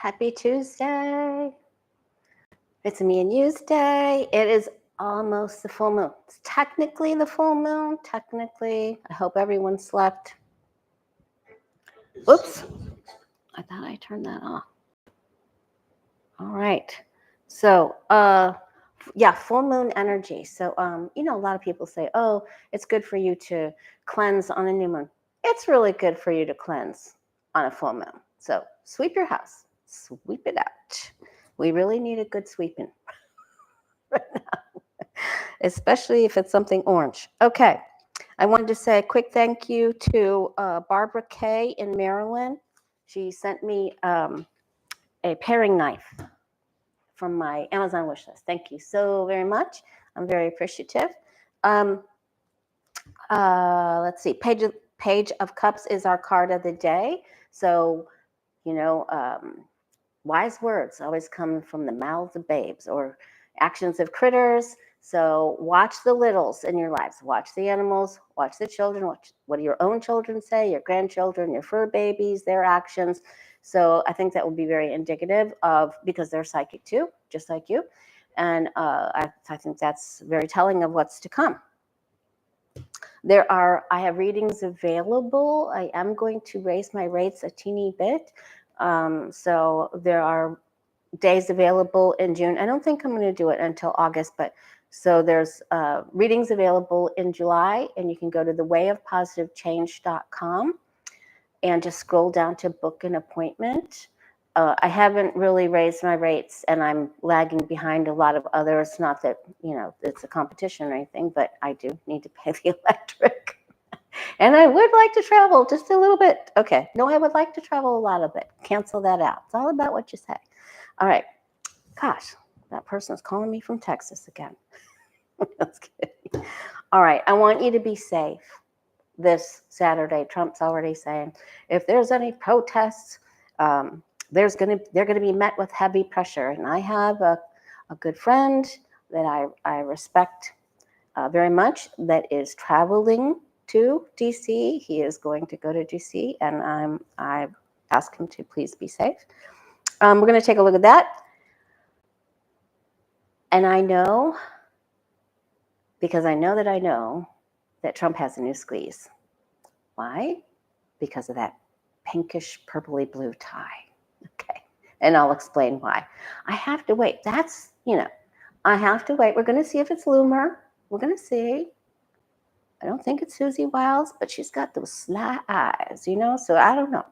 Happy Tuesday. It's me and you's day. It is almost the full moon. It's technically the full moon. Technically, I hope everyone slept. Oops. I thought I turned that off. All right. So, yeah, full moon energy. So, a lot of people say, oh, it's good for you to cleanse on a new moon. It's really good for you to cleanse on a full moon. So sweep your house, sweep it out. We really need a good sweeping right now, especially if it's something orange. Okay. I wanted to say a quick thank you to Barbara Kay in Maryland. She sent me a paring knife from my Amazon wish list. Thank you so very much. I'm very appreciative. Let's see. Page of Cups is our card of the day. So, wise words always come from the mouths of babes, or actions of critters. So watch the littles in your lives. Watch the animals. Watch the children. Watch what your own children say, your grandchildren, your fur babies, their actions. So I think that would be very indicative of, because they're psychic too, just like you. And I think that's very telling of what's to come. I have readings available. I am going to raise my rates a teeny bit. So there are days available in June. I don't think I'm going to do it until August, but so there's readings available in July, and you can go to thewayofpositivechange.com and just scroll down to book an appointment. I haven't really raised my rates, and I'm lagging behind a lot of others. Not that, it's a competition or anything, but I do need to pay the electric. And I would like to travel just a little bit. Okay. No, I would like to travel a lot of it. Cancel that out. It's all about what you say. All right. Gosh, that person is calling me from Texas again. That's kidding. All right. I want you to be safe this Saturday. Trump's already saying if there's any protests, they're going to be met with heavy pressure. And I have a good friend that I respect very much that is traveling to DC. He is going to go to DC, and I ask him to please be safe. We're going to take a look at that. And I know, because I know that Trump has a new squeeze. Why? Because of that pinkish purpley blue tie. Okay. And I'll explain why. I have to wait. I have to wait. We're going to see if it's Loomer. We're going to see. I don't think it's Susie Wiles, but she's got those sly eyes, so I don't know.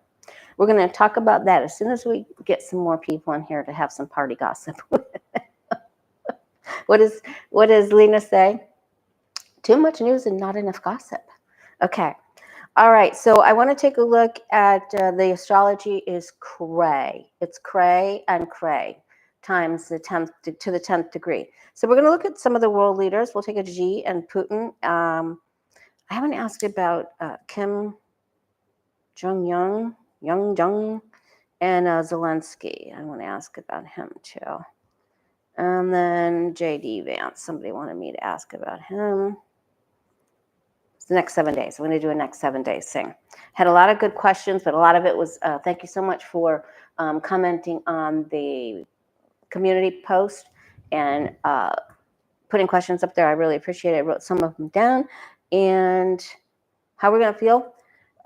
We're going to talk about that as soon as we get some more people in here to have some party gossip. What does Lena say? Too much news and not enough gossip. Okay. All right. So I want to take a look at the astrology is cray. It's cray and cray times the 10th to the 10th degree. So we're going to look at some of the world leaders. We'll take a Xi and Putin. I haven't asked about Kim Jong-un, and Zelensky. I want to ask about him too. And then J.D. Vance. Somebody wanted me to ask about him. It's the next 7 days. I'm going to do a next 7 days thing. Had a lot of good questions, but a lot of it was thank you so much for commenting on the community post and putting questions up there. I really appreciate it. I wrote some of them down. And how we're going to feel?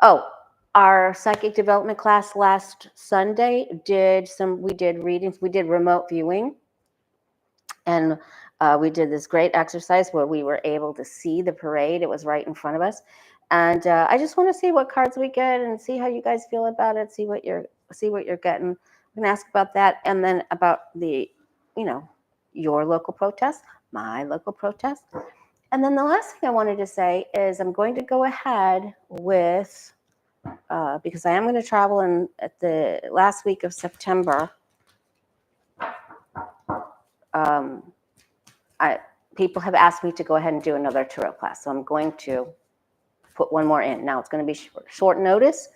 Oh, our psychic development class last Sunday we did readings. We did remote viewing. And we did this great exercise where we were able to see the parade. It was right in front of us. And I just want to see what cards we get and see how you guys feel about it. See what you're getting. I'm going to ask about that, and then about the, your local protest, my local protest. And then the last thing I wanted to say is I'm going to go ahead with, because I am going to travel at the last week of September. People have asked me to go ahead and do another tarot class. So I'm going to put one more in. Now it's going to be short notice.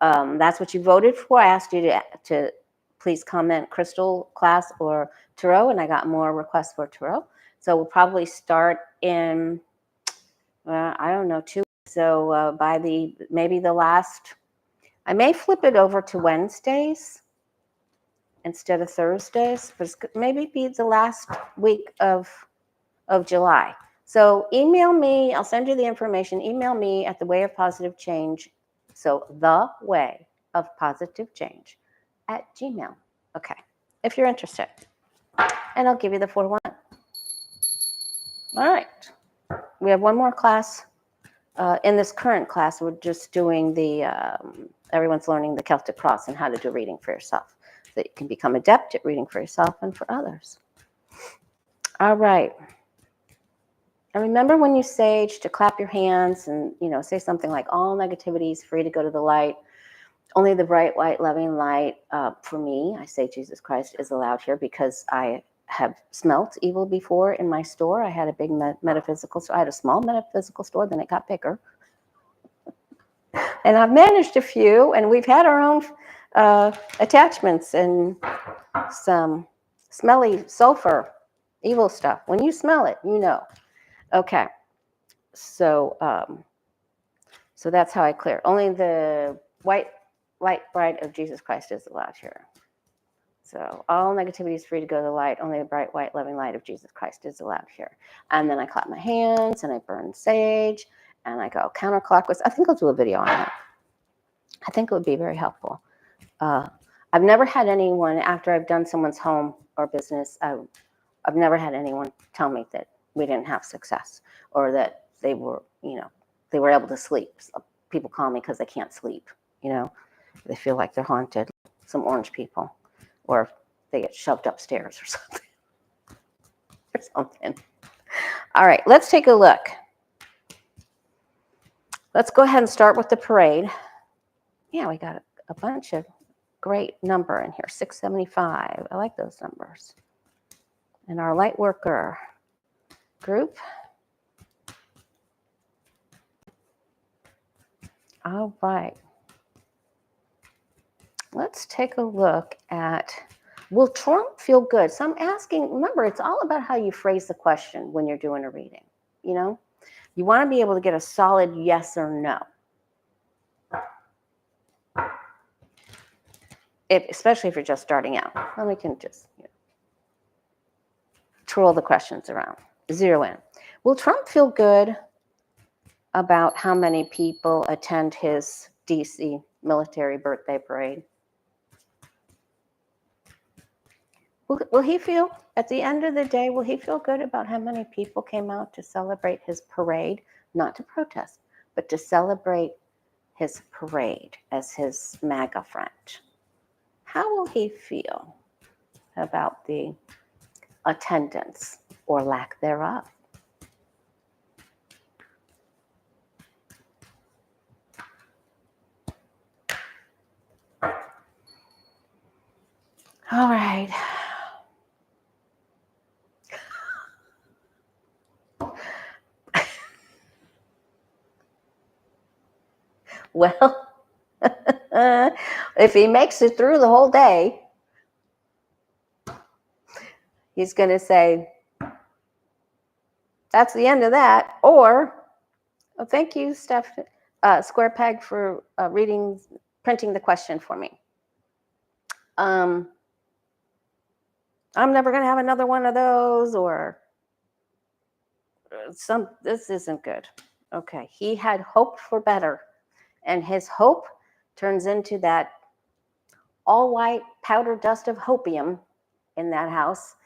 That's what you voted for. I asked you to please comment crystal class or tarot, and I got more requests for tarot. So we'll probably start in, I don't know, 2 weeks. So by maybe the last, I may flip it over to Wednesdays. instead of Thursdays, but it's maybe be the last week of July. So email me. I'll send you the information. Email me at the Way of Positive Change. So the Way of Positive Change at Gmail. Okay, if you're interested. And I'll give you the 4-1. All right. We have one more class. In this current class, we're just doing everyone's learning the Celtic Cross and how to do reading for yourself. So that you can become adept at reading for yourself and for others. All right. And remember when you sage to clap your hands and, say something like, all negativity is free to go to the light. Only the bright, white, loving light, for me, I say Jesus Christ, is allowed here because I have smelt evil before in my store. I had a big metaphysical store. I had a small metaphysical store, then it got bigger. And I've managed a few, and we've had our own attachments and some smelly sulfur, evil stuff. When you smell it, you know. Okay. So that's how I clear. Only the white light bright of Jesus Christ is allowed here. So all negativity is free to go to the light. Only the bright, white, loving light of Jesus Christ is allowed here. And then I clap my hands and I burn sage and I go counterclockwise. I think I'll do a video on that. I think it would be very helpful. I've never had anyone, after I've done someone's home or business, I've never had anyone tell me that we didn't have success or that they were, they were able to sleep. So people call me because they can't sleep, They feel like they're haunted, some orange people, or they get shoved upstairs or something. All right, let's take a look. Let's go ahead and start with the parade. Yeah, we got a bunch of great number in here, 675. I like those numbers. And our light worker group. All right. Let's take a look at, will Trump feel good? So I'm asking, remember, it's all about how you phrase the question when you're doing a reading. You want to be able to get a solid yes or no. Especially if you're just starting out. Then we can just twirl the questions around. Zero in. Will Trump feel good about how many people attend his DC military birthday parade? Will he feel, at the end of the day, will he feel good about how many people came out to celebrate his parade? Not to protest, but to celebrate his parade as his MAGA friend. How will he feel about the attendance or lack thereof? All right. Well, if he makes it through the whole day, he's going to say, that's the end of that. Or, oh, thank you, Steph, Square Peg, for printing the question for me. I'm never going to have another one of those, or this isn't good. Okay, he had hoped for better, and his hope turns into that all-white powder dust of hopium in that house,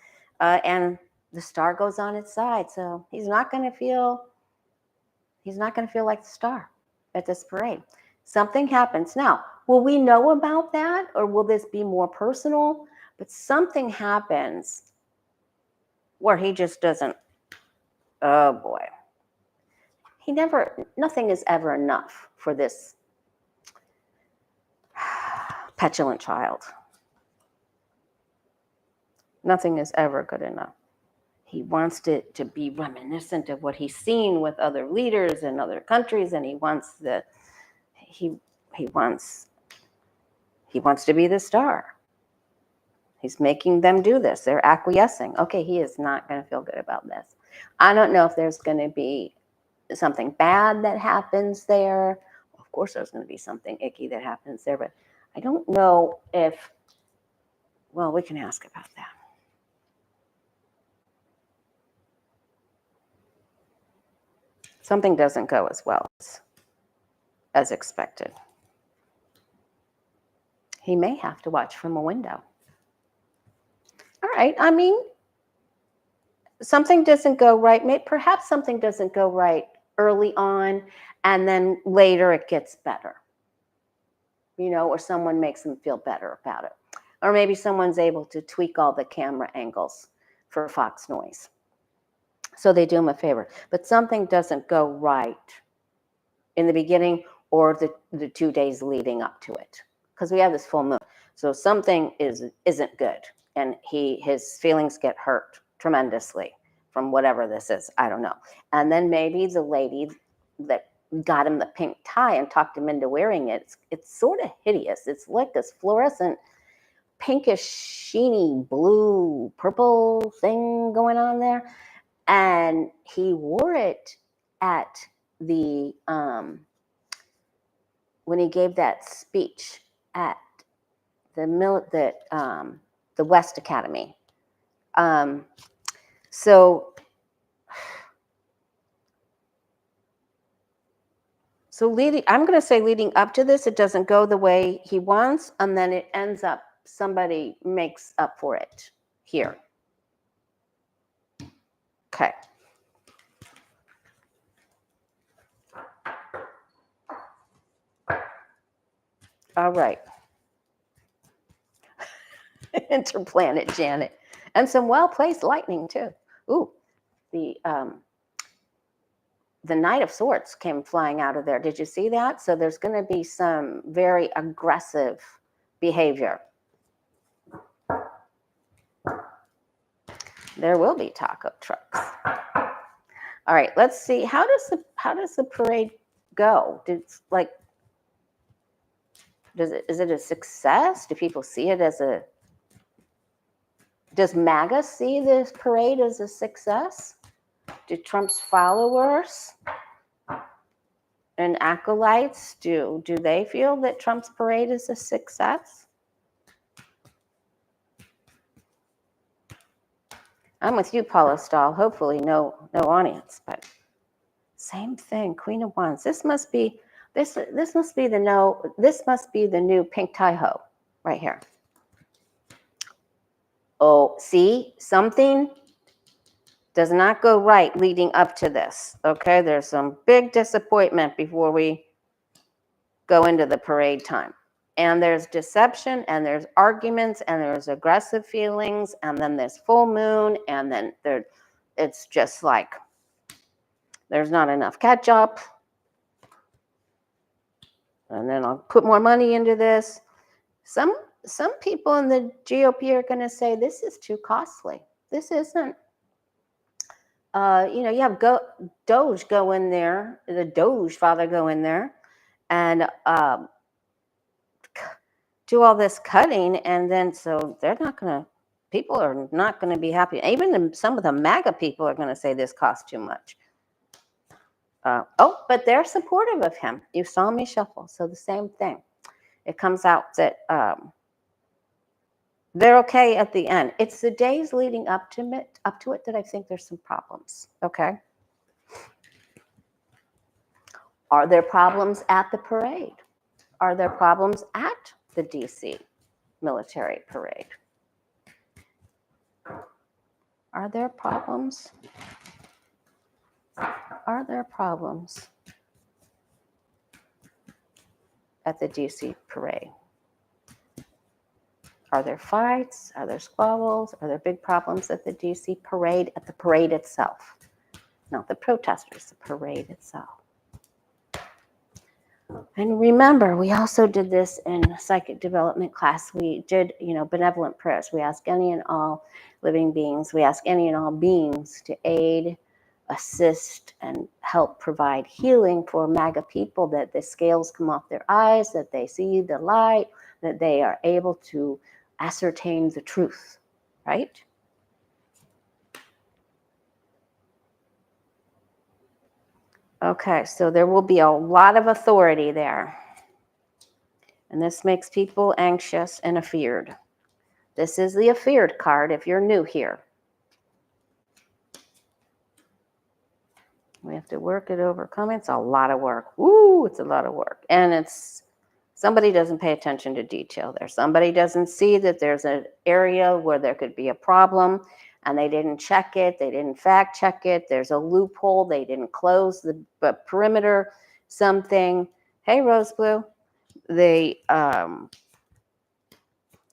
and the star goes on its side. So he's not going to feel like the star at this parade. Something happens. Now, will we know about that, or will this be more personal? But something happens where he just doesn't, oh boy. Nothing is ever enough for this petulant child. Nothing is ever good enough. He wants it to be reminiscent of what he's seen with other leaders in other countries, and he wants to be the star. He's making them do this. They're acquiescing. Okay, he is not going to feel good about this. I don't know if there's going to be something bad that happens there. Of course, there's going to be something icky that happens there, but I don't know if Well, we can ask about that. Something doesn't go as well as expected. He may have to watch from a window. All right. I mean, something doesn't go right. Perhaps something doesn't go right early on, and then later it gets better. Or someone makes them feel better about it. Or maybe someone's able to tweak all the camera angles for Fox Noise. So they do him a favor. But something doesn't go right in the beginning or the 2 days leading up to it. Because we have this full moon. So something isn't good. And his feelings get hurt tremendously from whatever this is. I don't know. And then maybe the lady that got him the pink tie and talked him into wearing it, it's sort of hideous. It's like this fluorescent pinkish, sheeny, blue, purple thing going on there. And he wore it at the, when he gave that speech at the West Academy. So I'm going to say leading up to this, it doesn't go the way he wants, and then it ends up, somebody makes up for it here. Okay. All right. Interplanet Janet. And some well-placed lightning, too. Ooh, the Knight of Swords came flying out of there. Did you see that? So there's going to be some very aggressive behavior. There will be taco trucks. All right, let's see. How does the parade go? Is it a success? Do people see it as does MAGA see this parade as a success? Do Trump's followers and acolytes, do they feel that Trump's parade is a success? I'm with you, Paula Stahl. Hopefully no audience, but same thing. Queen of Wands. This must be the new pink tie-ho right here. Oh, see, something does not go right leading up to this. Okay, there's some big disappointment before we go into the parade time. And there's deception, and there's arguments, and there's aggressive feelings, and then there's full moon, and then it's just like there's not enough catch up. And then I'll put more money into this. Some people in the GOP are going to say this is too costly. This isn't. You have Doge go in there, the Doge father go in there, and do all this cutting, and then so people are not going to be happy. Even some of the MAGA people are going to say this costs too much. But they're supportive of him. You saw me shuffle, so the same thing. It comes out that they're okay at the end. It's the days leading up to it that I think there's some problems. Okay. Are there problems at the parade? Are there problems at the DC military parade? Are there problems? Are there problems at the DC parade? Are there fights? Are there squabbles? Are there big problems at the DC parade, at the parade itself? Not the protesters, the parade itself. And remember, we also did this in psychic development class. We did, benevolent prayers. We ask any and all living beings, we ask any and all beings to aid, assist, and help provide healing for MAGA people, that the scales come off their eyes, that they see the light, that they are able to ascertain the truth, right? Okay, so there will be a lot of authority there. And this makes people anxious and afeared. This is the afeared card if you're new here. We have to work it overcoming. It's a lot of work. Woo, it's a lot of work. And it's somebody doesn't pay attention to detail there. Somebody doesn't see that there's an area where there could be a problem and they didn't check it. They didn't fact check it. There's a loophole. They didn't close the perimeter, something. Hey, Rose Blue. They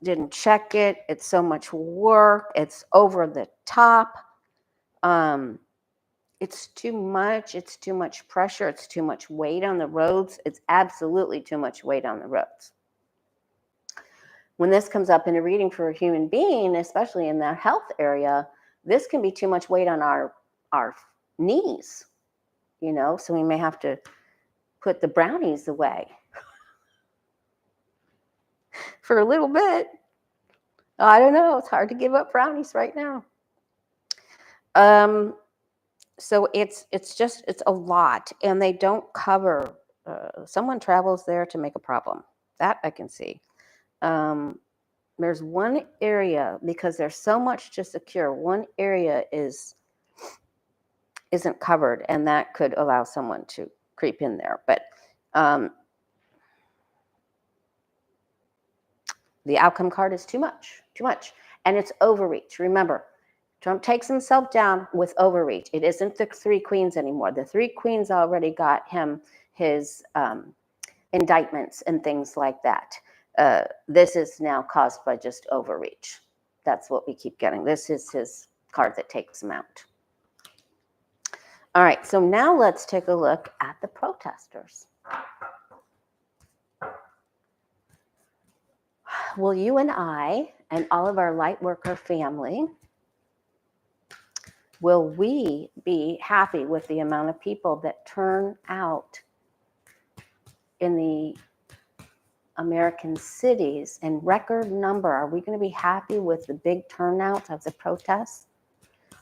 didn't check it. It's so much work. It's over the top. It's too much. It's too much pressure. It's too much weight on the roads. It's absolutely too much weight on the roads. When this comes up in a reading for a human being, especially in their health area, this can be too much weight on our knees, you know, so we may have to put the brownies away for a little bit. I don't know. It's hard to give up brownies right now. So it's a lot, and they don't cover. Someone travels there to make a problem. That I can see. There's one area, because there's so much to secure. One area isn't covered, and that could allow someone to creep in there. But the outcome card is too much, and it's overreach. Remember, Trump takes himself down with overreach. It isn't the three queens anymore. The three queens already got him his indictments and things like that. This is now caused by just overreach. That's what we keep getting. This is his card that takes him out. All right, so now let's take a look at the protesters. Will you and I and all of our light worker family, will we be happy with the amount of people that turn out in the American cities in record number? Are we going to be happy with the big turnout of the protests?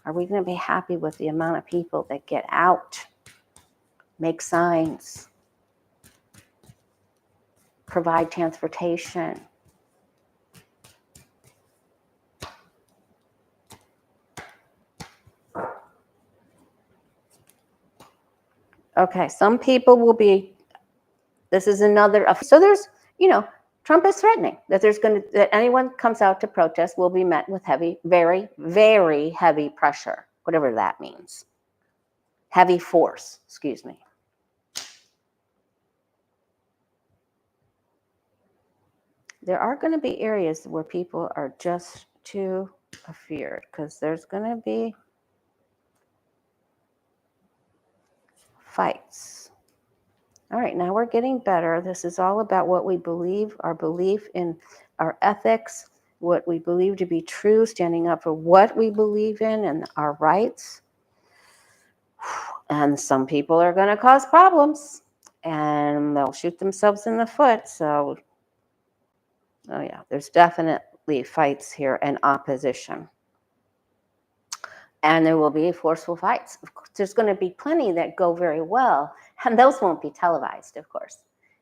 Are we going to be happy with the amount of people that get out, make signs, provide transportation? Okay, some people will be, this is another, so there's, you know, Trump is threatening that that anyone comes out to protest will be met with heavy, very, very heavy pressure, whatever that means. Heavy force, excuse me. There are going to be areas where people are just too afeared, because there's going to be fights. All right, now we're getting better. This is all about what we believe, our belief in our ethics, what we believe to be true, standing up for what we believe in and our rights. And some people are going to cause problems, and they'll shoot themselves in the foot. So, oh yeah, there's definitely fights here and opposition. And there will be forceful fights. Of course, there's going to be plenty that go very well, and those won't be televised, of course.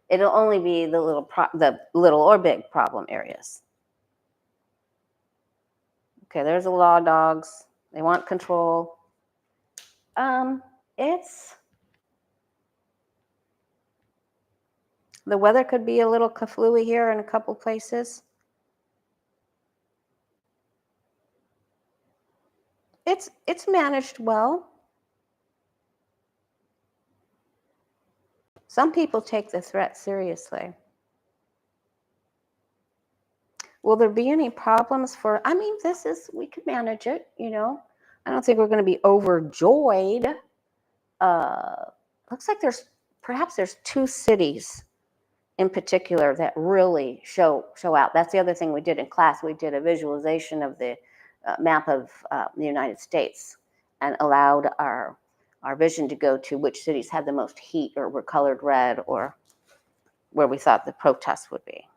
It'll only be the little or big problem areas. Okay, there's the law dogs. They want control. The weather could be a little kaflooey here in a couple places. It's managed well. Some people take the threat seriously. Will there be any problems we could manage it, you know. I don't think we're going to be overjoyed. Looks like there's two cities in particular that really show out. That's the other thing we did in class. We did a visualization of the map of the United States and allowed our vision to go to which cities had the most heat or were colored red or where we thought the protests would be.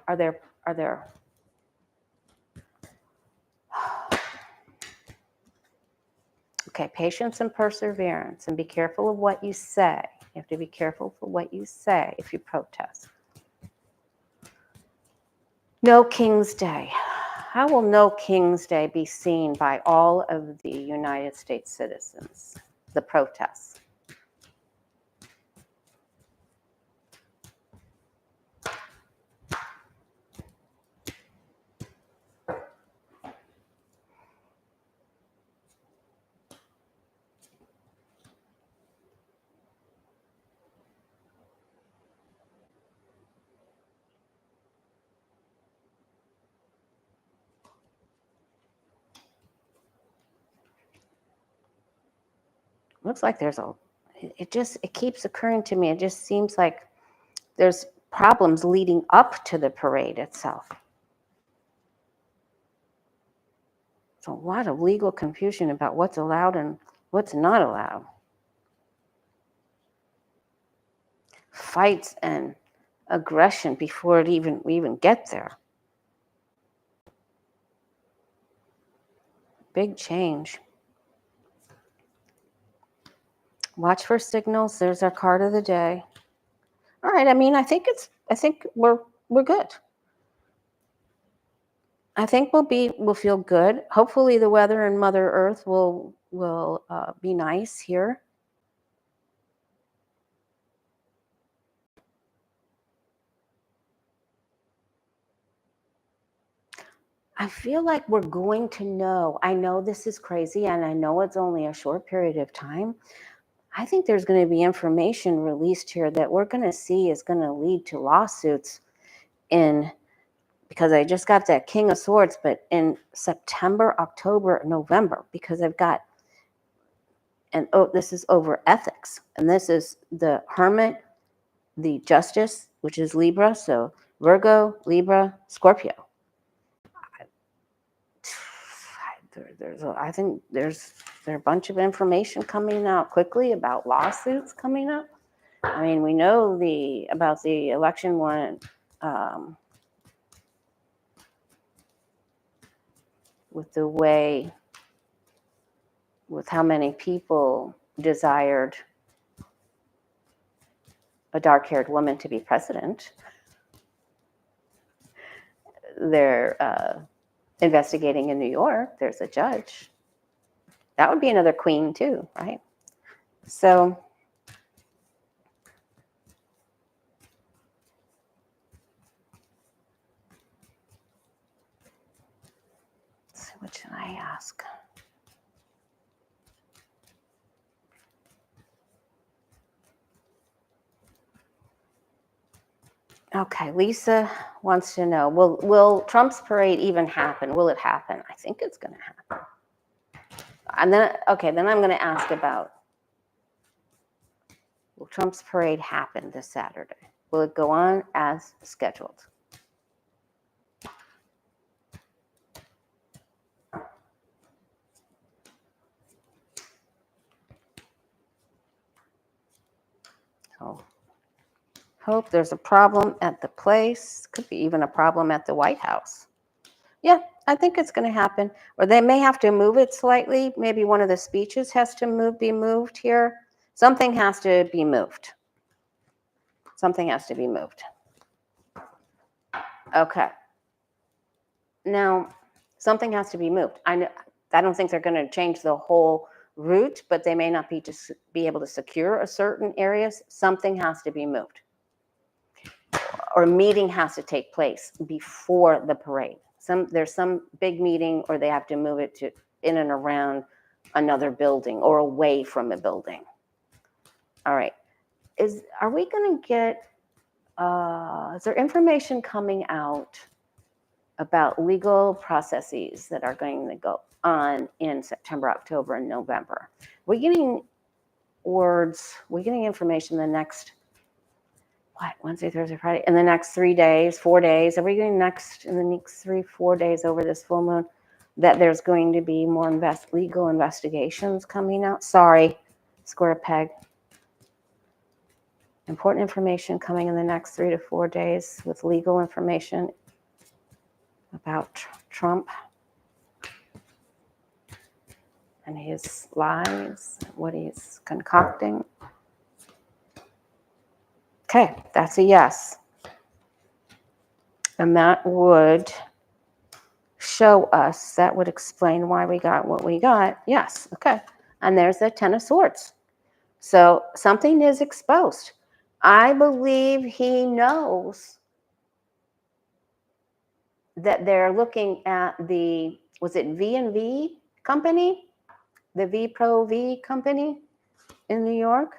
Are there okay, patience and perseverance, and be careful of what you say. You have to be careful for what you say if you protest. No King's Day. How will No King's Day be seen by all of the United States citizens? The protests. Looks like there's it keeps occurring to me. It just seems like there's problems leading up to the parade itself. It's a lot of legal confusion about what's allowed and what's not allowed. Fights and aggression before we even get there. Big change. Watch for signals. There's our card of the day. All right. I mean, I think we're good. I think we'll feel good. Hopefully, the weather in Mother Earth will be nice here. I feel like we're going to know. I know this is crazy, and I know it's only a short period of time. I think there's going to be information released here that we're going to see is going to lead to lawsuits because I just got that King of Swords, but in September, October, November, because I've got, this is over ethics, and this is the Hermit, the Justice, which is Libra, so Virgo, Libra, Scorpio. I think there's a bunch of information coming out quickly about lawsuits coming up. I mean, we know about the election one, with how many people desired a dark-haired woman to be president. They're investigating in New York. There's a judge. That would be another queen too, right? So let's see, what should I ask? Okay, Lisa wants to know, will Trump's parade even happen? Will it happen? I think it's going to happen. And then I'm going to ask about, will Trump's parade happen this Saturday? Will it go on as scheduled? So, hope there's a problem at the place. Could be even a problem at the White House. Yeah, I think it's going to happen. Or they may have to move it slightly. Maybe one of the speeches has to be moved here. Something has to be moved. Something has to be moved. Okay. Now, something has to be moved. I don't think they're going to change the whole route, but they may not be able to secure a certain areas. Something has to be moved. Or a meeting has to take place before the parade. There's some big meeting, or they have to move it to in and around another building or away from a building. All right. Are we going to get, is there information coming out about legal processes that are going to go on in September, October, and November? We're getting information the next, Wednesday, Thursday, Friday, in the next 3 days, 4 days. Are we getting in the next 3-4 days over this full moon that there's going to be more legal investigations coming out? Sorry, square peg. Important information coming in the next 3 to 4 days with legal information about Trump and his lies, what he's concocting. Okay, that's a yes. And that would show us, that would explain why we got what we got. Yes, okay. And there's the Ten of Swords. So something is exposed. I believe he knows that they're looking at the, was it V&V company? The V Pro V company in New York?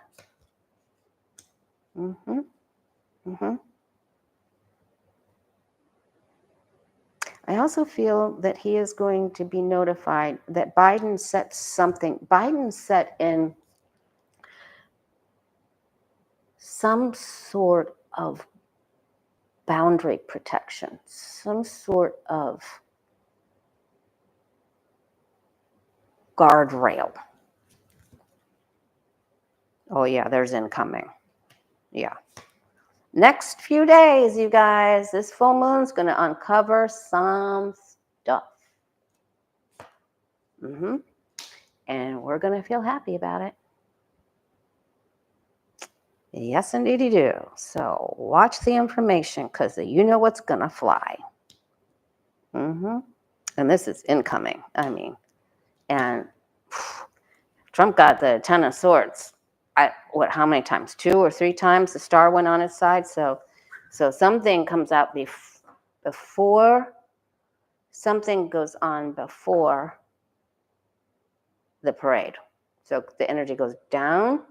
Mm-hmm. Mm-hmm. I also feel that he is going to be notified that Biden set something. Biden set in some sort of boundary protection, some sort of guardrail. Oh, yeah, there's incoming. Yeah. Next few days, you guys, this full moon's going to uncover some stuff. Mm-hmm. And we're going to feel happy about it. Yes, indeed you do. So watch the information because you know what's going to fly. Mm-hmm. And this is incoming. I mean, and Trump got the Ten of Swords. How many times? 2 or 3 times the star went on his side. So something comes out before, something goes on before the parade. So the energy goes down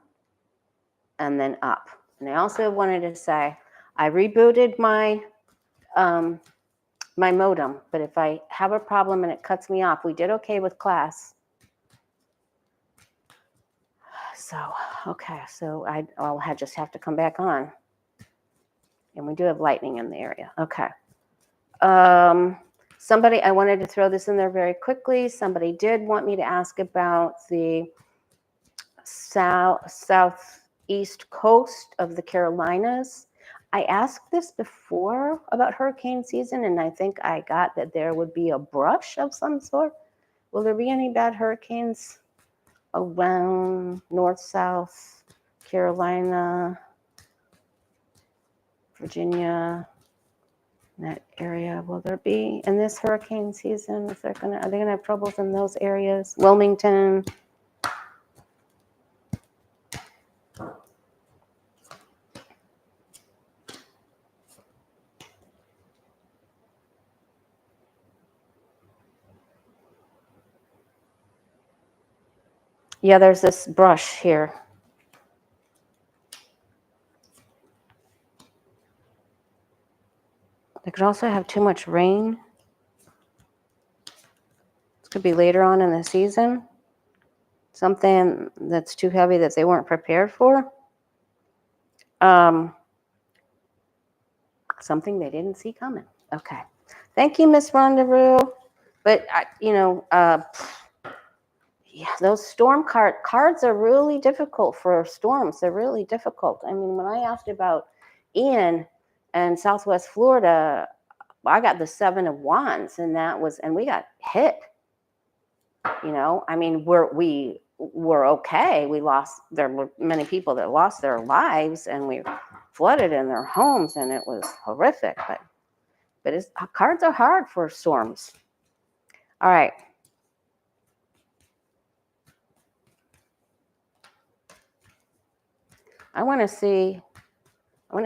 and then up. And I also wanted to say, I rebooted my my modem, but if I have a problem and it cuts me off, we did okay with class. So, okay, so I'll just have to come back on. And we do have lightning in the area. Okay. Somebody, I wanted to throw this in there very quickly. Somebody did want me to ask about the southeast coast of the Carolinas. I asked this before about hurricane season, and I think I got that there would be a brush of some sort. Will there be any bad hurricanes around North, South Carolina, Virginia, that area? Will there be in this hurricane season? Are they gonna have troubles in those areas? Wilmington. Yeah, there's this brush here. They could also have too much rain. This could be later on in the season. Something that's too heavy that they weren't prepared for. Something they didn't see coming. Okay. Thank you, Miss Rendezvous. But, yeah, those storm cards are really difficult for storms. They're really difficult. I mean, when I asked about Ian and Southwest Florida, I got the 7 of Wands, and we got hit. I mean, we were okay. There were many people that lost their lives, and we flooded in their homes, and it was horrific. But cards are hard for storms. All right. I want to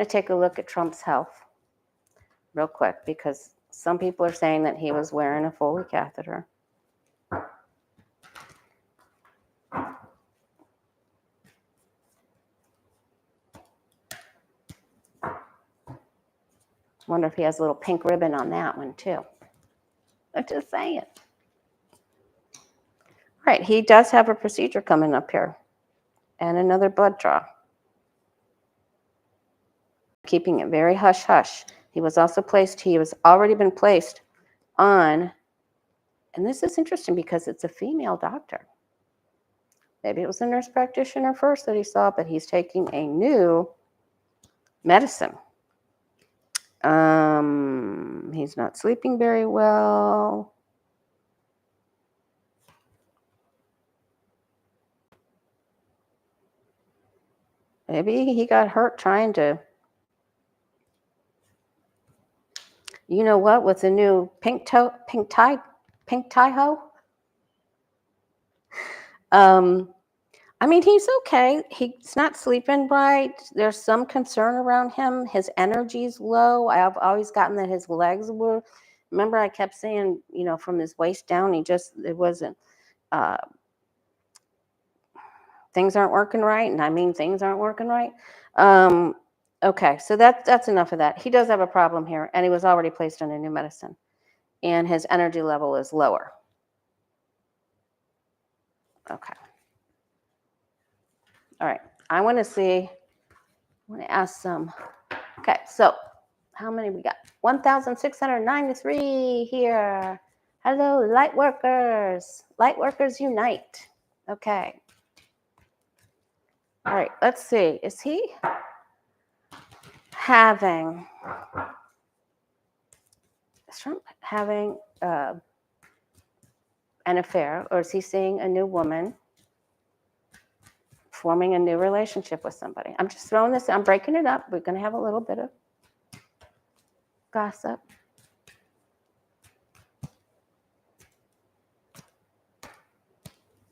take a look at Trump's health real quick, because some people are saying that he was wearing a Foley catheter. Wonder if he has a little pink ribbon on that one too. I'm just saying. All right, he does have a procedure coming up here and another blood draw. Keeping it very hush-hush. He was already been placed on, and this is interesting because it's a female doctor. Maybe it was a nurse practitioner first that he saw, but he's taking a new medicine. He's not sleeping very well. Maybe he got hurt trying to You know what? With the new pink tie ho. I mean, he's okay. He's not sleeping right. There's some concern around him. His energy's low. I've always gotten that his legs were. Remember, I kept saying, from his waist down, it wasn't. Uh, things aren't working right, and I mean things aren't working right. Okay, so that's enough of that. He does have a problem here, and he was already placed on a new medicine, and his energy level is lower. Okay. All right. I want to ask some. Okay, so how many we got? 1,693 here. Hello, light workers. Light workers unite. Okay. All right, let's see. Is he having an affair, or is he seeing a new woman, forming a new relationship with somebody? I'm just throwing this, I'm breaking it up. We're going to have a little bit of gossip.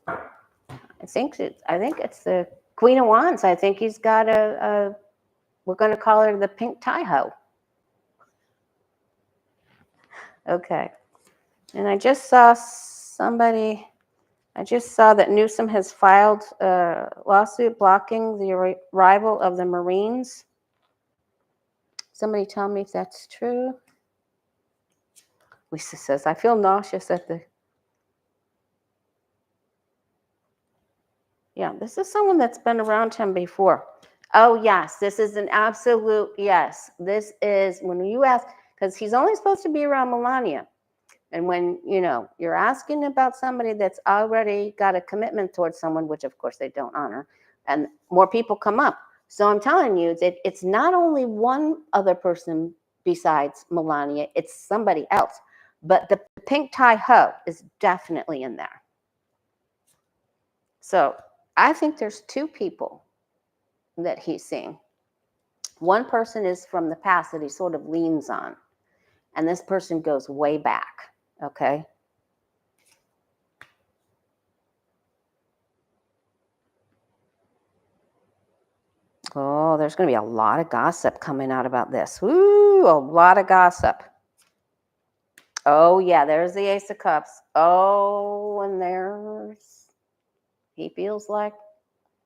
I think it's the Queen of Wands. I think he's got we're going to call her the pink tie-ho. Okay. And I just saw that Newsom has filed a lawsuit blocking the arrival of the Marines. Somebody tell me if that's true. Lisa says, I feel nauseous at the... Yeah, this is someone that's been around him before. Oh, yes, this is an absolute yes. This is, when you ask, because he's only supposed to be around Melania. And when, you're asking about somebody that's already got a commitment towards someone, which of course they don't honor, and more people come up. So I'm telling you that it's not only one other person besides Melania, it's somebody else. But the pink tie-ho is definitely in there. So I think there's two people that he's seeing. One person is from the past that he sort of leans on. And this person goes way back, okay? Oh, there's going to be a lot of gossip coming out about this. Ooh, a lot of gossip. Oh, yeah, there's the Ace of Cups. Oh, and he feels like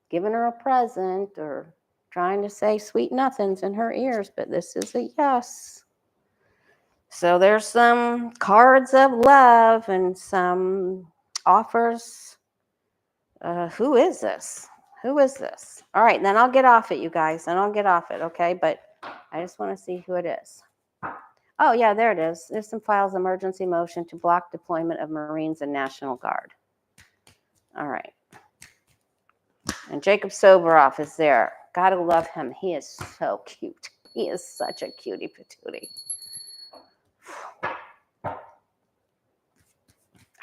giving her a present or trying to say sweet nothings in her ears, but this is a yes. So there's some cards of love and some offers. Who is this? Who is this? All right, then I'll get off it, you guys. Then I'll get off it, okay? But I just want to see who it is. Oh, yeah, there it is. There's some files, emergency motion to block deployment of Marines and National Guard. All right. And Jacob Soboroff is there. Gotta love him. He is so cute. He is such a cutie patootie.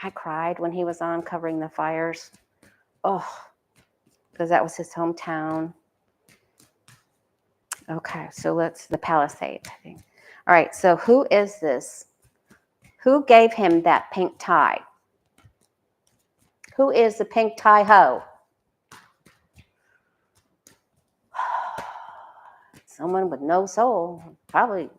I cried when he was on covering the fires. Oh, because that was his hometown. Okay, so the Palisades, I think. All right, so who is this? Who gave him that pink tie? Who is the pink tie-ho? Someone with no soul, probably,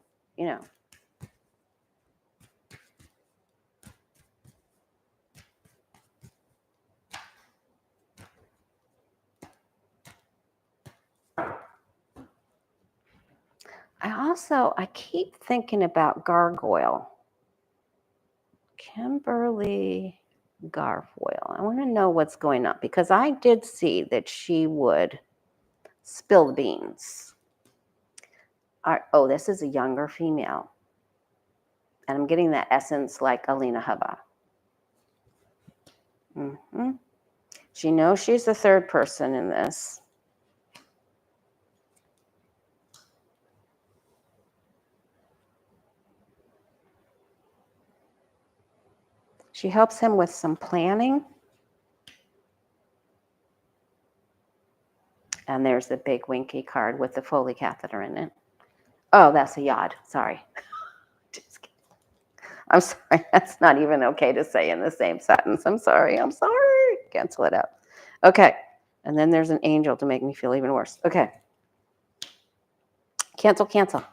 I keep thinking about Gargoyle. Kimberly Gargoyle. I want to know what's going on because I did see that she would spill the beans. Oh, this is a younger female. And I'm getting that essence like Alina Hubba. Mm-hmm. She knows she's the third person in this. She helps him with some planning. And there's the big winky card with the Foley catheter in it. Oh, that's a yod. Sorry. Just I'm sorry. That's not even okay to say in the same sentence. I'm sorry. Cancel it out. Okay. And then there's an angel to make me feel even worse. Okay. Cancel.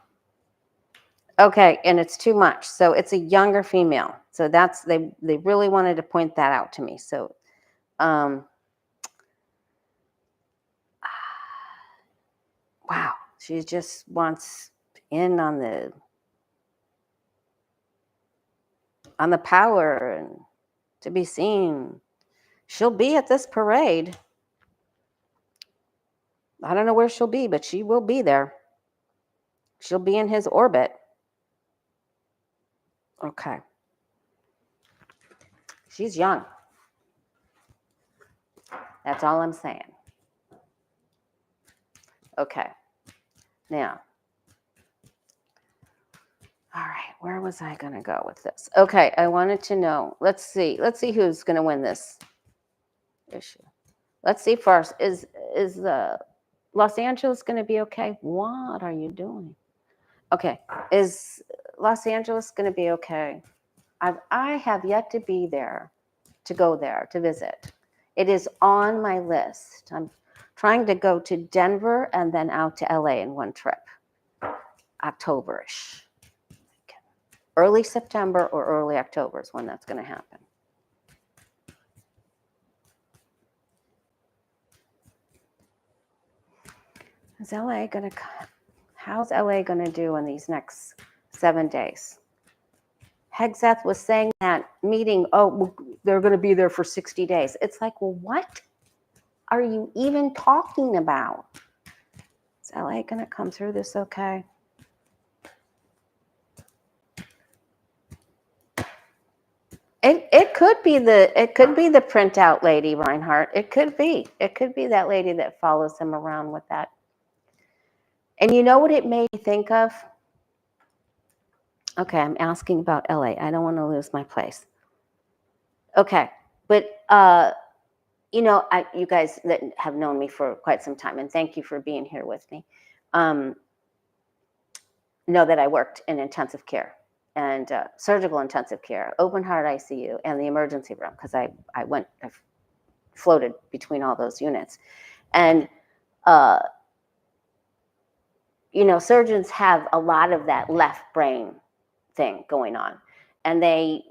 Okay, and it's too much. So it's a younger female. So that's they really wanted to point that out to me. So wow, she just wants in on the power and to be seen. She'll be at this parade. I don't know where she'll be, but she will be there. She'll be in his orbit. Okay. She's young. That's all I'm saying. Okay. Now, all right, where was I going to go with this? Okay, I wanted to know. Let's see who's going to win this issue. Let's see first. Is Los Angeles going to be okay? What are you doing? Okay, is Los Angeles going to be okay? I have yet to be there, to go there to visit. It is on my list. I'm trying to go to Denver and then out to LA in one trip, Octoberish. Early September or early October is when that's going to happen. How's LA going to do in these next 7 days? Hegseth was saying that meeting, they're going to be there for 60 days. It's like, well, what are you even talking about? Is LA going to come through this okay? It could be the printout lady, Reinhardt. It could be that lady that follows him around with that. And you know what it made me think of? Okay, I'm asking about LA. I don't want to lose my place. Okay, but you guys that have known me for quite some time, and thank you for being here with me, know that I worked in intensive care and surgical intensive care, open heart ICU, and the emergency room because I floated between all those units. And, surgeons have a lot of that left brain thing going on. And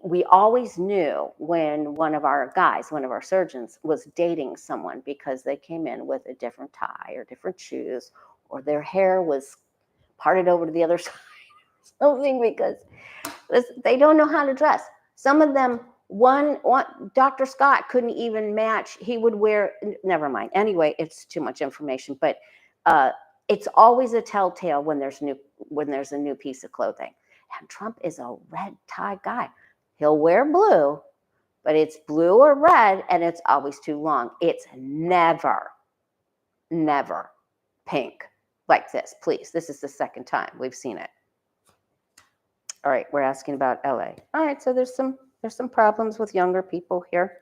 we always knew when one of our surgeons was dating someone because they came in with a different tie or different shoes, or their hair was parted over to the other side, something, because they don't know how to dress. Some of them, one Dr. Scott couldn't even match. He would wear, never mind. Anyway, it's too much information, but it's always a telltale when there's a new piece of clothing. And Trump is a red tie guy. He'll wear blue, but it's blue or red, and it's always too long. It's never pink like this. Please, this is the second time we've seen it. All right, we're asking about LA. All right, so there's some problems with younger people here.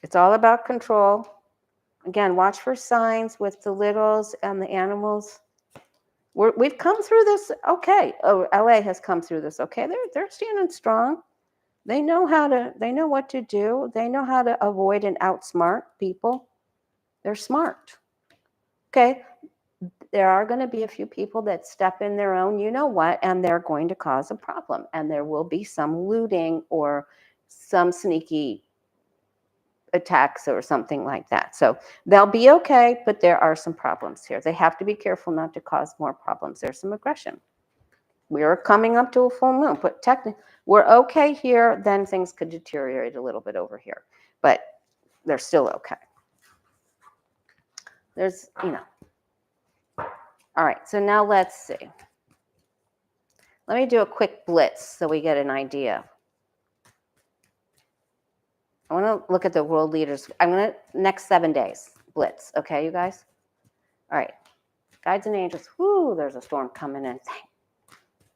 It's all about control. Again, watch for signs with the littles and the animals. We've come through this okay. Oh, LA has come through this okay. They're standing strong. They know what to do. They know how to avoid and outsmart people. They're smart. Okay. There are going to be a few people that step in their own, and they're going to cause a problem. And there will be some looting or some sneaky attacks or something like that. So they'll be okay, but there are some problems here. They have to be careful not to cause more problems. There's some aggression. We are coming up to a full moon, but technically we're okay here. Then things could deteriorate a little bit over here, but they're still okay. There's, All right, so now let's see. Let me do a quick blitz so we get an idea. I want to look at the world leaders. Next 7 days, blitz. Okay, you guys? All right. Guides and angels. Whoo, there's a storm coming in. Thank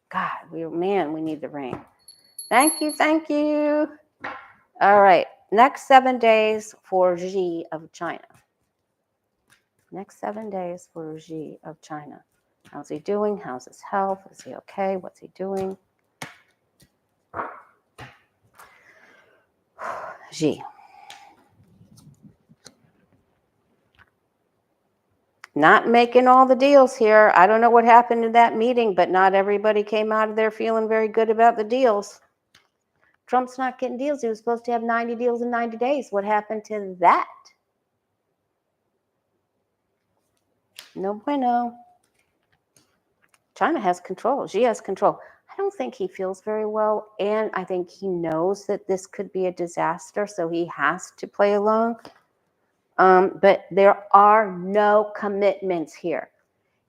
God. We need the rain. Thank you. All right. Next 7 days for Xi of China. Next 7 days for Xi of China. How's he doing? How's his health? Is he okay? What's he doing? Xi. Not making all the deals here. I don't know what happened in that meeting, but not everybody came out of there feeling very good about the deals. Trump's not getting deals. He was supposed to have 90 deals in 90 days. What happened to that? No bueno. China has control. Xi has control. I don't think he feels very well, and I think he knows that this could be a disaster, so he has to play along. But there are no commitments here.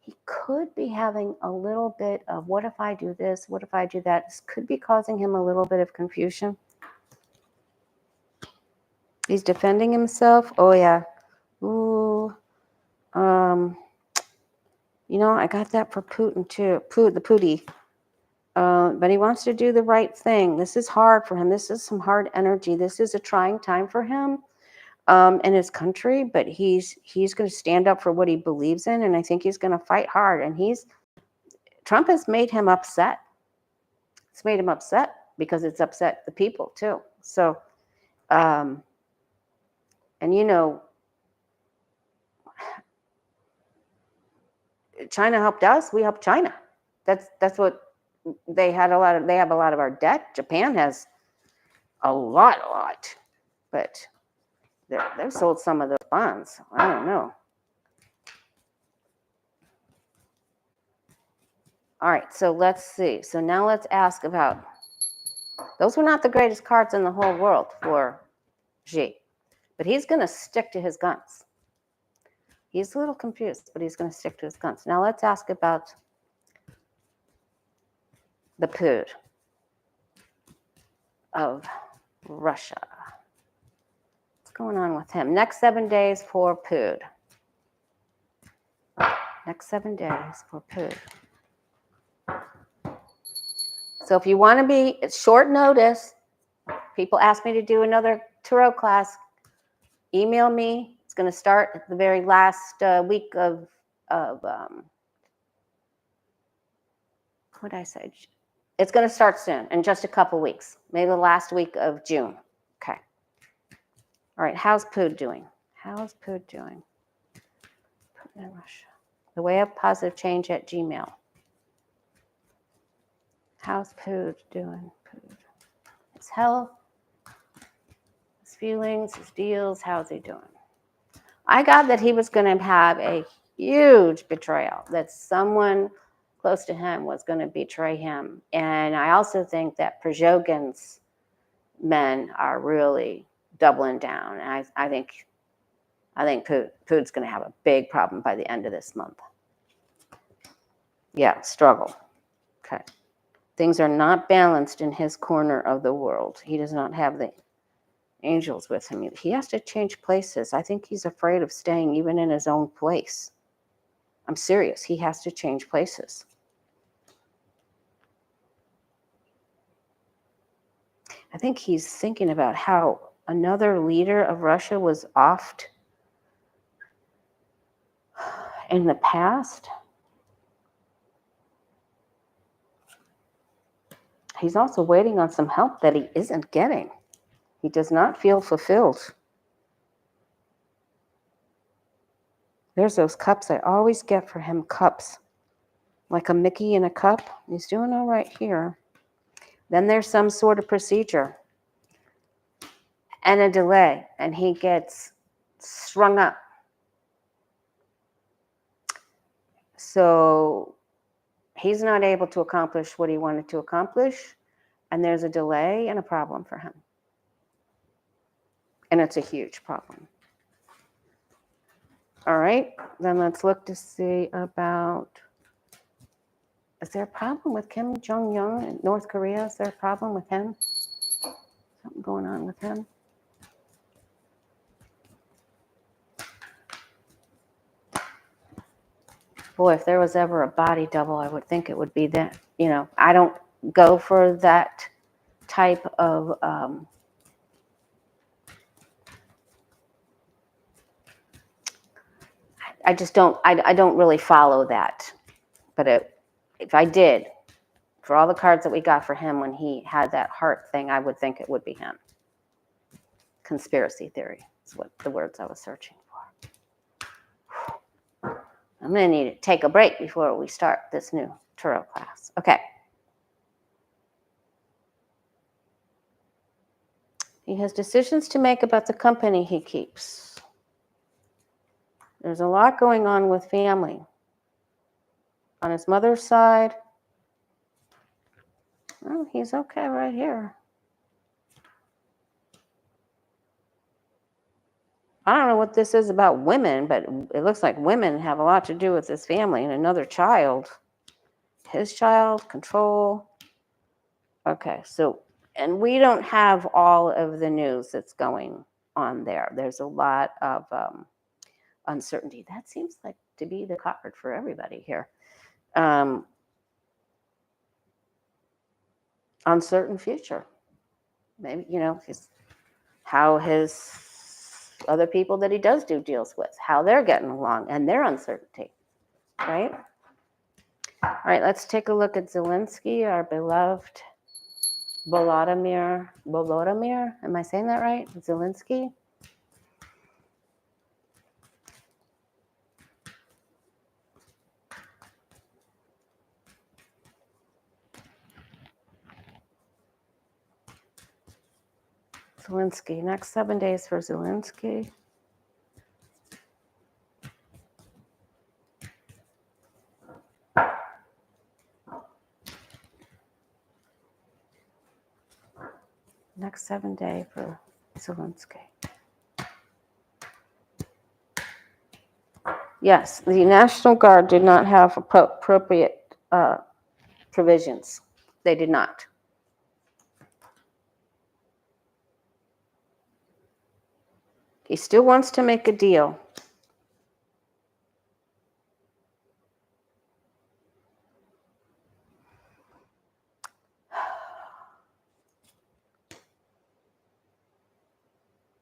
He could be having a little bit of, what if I do this? What if I do that? This could be causing him a little bit of confusion. He's defending himself. Oh, yeah. Ooh. You know, I got that for Putin, too. The Pootie. But he wants to do the right thing. This is hard for him. This is some hard energy. This is a trying time for him. In his country, but he's going to stand up for what he believes in, and I think he's going to fight hard. And Trump has made him upset. It's made him upset because it's upset the people too. So, and you know, China helped us. We helped China. That's what they had. They have a lot of our debt. Japan has a lot, but they've sold some of those bonds. I don't know. All right, so let's see. So now let's ask about, those were not the greatest cards in the whole world for Xi, but he's going to stick to his guns. He's a little confused, but he's going to stick to his guns. Now let's ask about the Putin of Russia. What's going on with him? Next 7 days for Putin. Next 7 days for Putin. So if you want to be at short notice, people ask me to do another tarot class, email me. It's going to start at the very last week of what did I say? It's going to start soon, in just a couple weeks, maybe the last week of June. Okay. All right, how's Putin doing? How's Putin doing? Putin in Russia. The way of positive change at Gmail. How's Putin doing? Putin. His health, his feelings, his deals, how's he doing? I got that he was going to have a huge betrayal, that someone close to him was going to betray him. And I also think that Prigozhin's men are really doubling down. And I think Putin's going to have a big problem by the end of this month. Yeah, struggle. Okay. Things are not balanced in his corner of the world. He does not have the angels with him. He has to change places. I think he's afraid of staying even in his own place. I'm serious. He has to change places. I think he's thinking about how another leader of Russia was offed in the past. He's also waiting on some help that he isn't getting. He does not feel fulfilled. There's those cups I always get for him, cups. Like a Mickey in a cup. He's doing all right here. Then there's some sort of procedure and a delay, and he gets strung up. So he's not able to accomplish what he wanted to accomplish, and there's a delay and a problem for him. And it's a huge problem. All right, then let's look to see about, is there a problem with Kim Jong-un in North Korea? Is there a problem with him? Something going on with him? Boy, if there was ever a body double, I would think it would be that. You know, I don't go for that type of I just don't. I don't really follow that. But if I did, for all the cards that we got for him when he had that heart thing, I would think it would be him. conspiracy theory is what the words I was searching for. I'm going to need to take a break before we start this new tarot class. Okay. He has decisions to make about the company he keeps. There's a lot going on with family. On his mother's side, well, he's okay right here. I don't know what this is about women, but it looks like women have a lot to do with this family and another child. His child, control. Okay, so, and we don't have all of the news that's going on there. There's a lot of uncertainty. That seems like to be the card for everybody here. Uncertain future. Maybe, how his other people that he does do deals with, how they're getting along and their uncertainty, right? All right, let's take a look at Zelensky, our beloved Volodymyr. Am I saying that right? Zelensky? Zelensky, next 7 days for Zelensky. Next 7 days for Zelensky. Yes, the National Guard did not have appropriate provisions. They did not. He still wants to make a deal.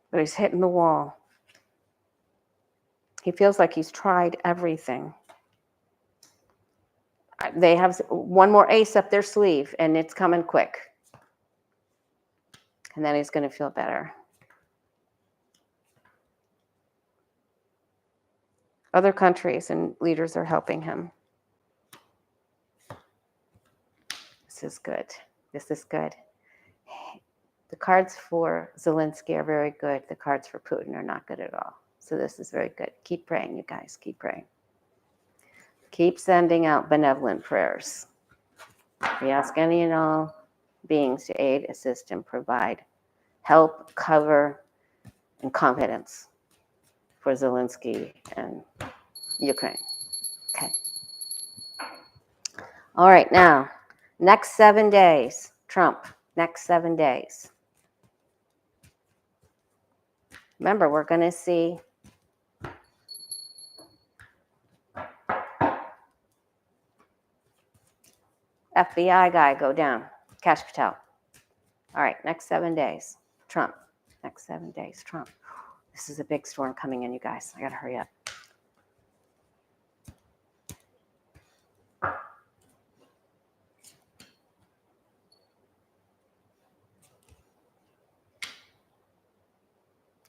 But he's hitting the wall. He feels like he's tried everything. They have one more ace up their sleeve, and it's coming quick. And then he's going to feel better. Other countries and leaders are helping him. This is good. This is good. The cards for Zelensky are very good. The cards for Putin are not good at all. So this is very good. Keep praying, you guys. Keep praying. Keep sending out benevolent prayers. We ask any and all beings to aid, assist, and provide help, cover, and confidence for Zelensky and Ukraine. Okay. All right, now, next 7 days, Trump, next 7 days. Remember, we're going to see FBI guy go down, Kash Patel. All right, next 7 days, Trump. Next 7 days, Trump. This is a big storm coming in, you guys. I got to hurry up.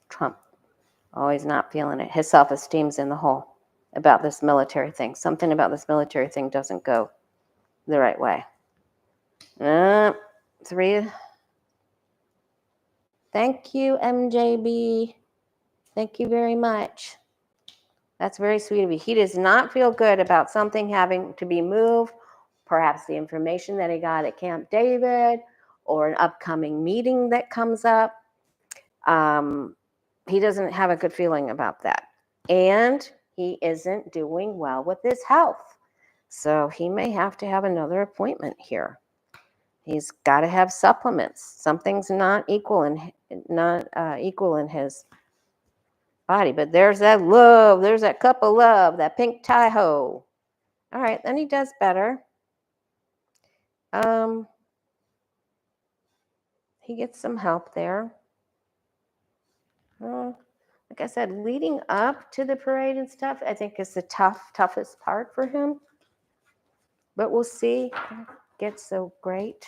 Trump, always not feeling it. His self-esteem's in the hole about this military thing. Something about this military thing doesn't go the right way. 3. Thank you, MJB. Thank you very much. That's very sweet of you. He does not feel good about something having to be moved, perhaps the information that he got at Camp David or an upcoming meeting that comes up. He doesn't have a good feeling about that. And he isn't doing well with his health. So he may have to have another appointment here. He's got to have supplements. Something's not equal in his body. But there's that love. There's that cup of love, that pink tie-ho. All right, then he does better. He gets some help there. Like I said, leading up to the parade and stuff, I think is the toughest part for him. But we'll see. It gets so great.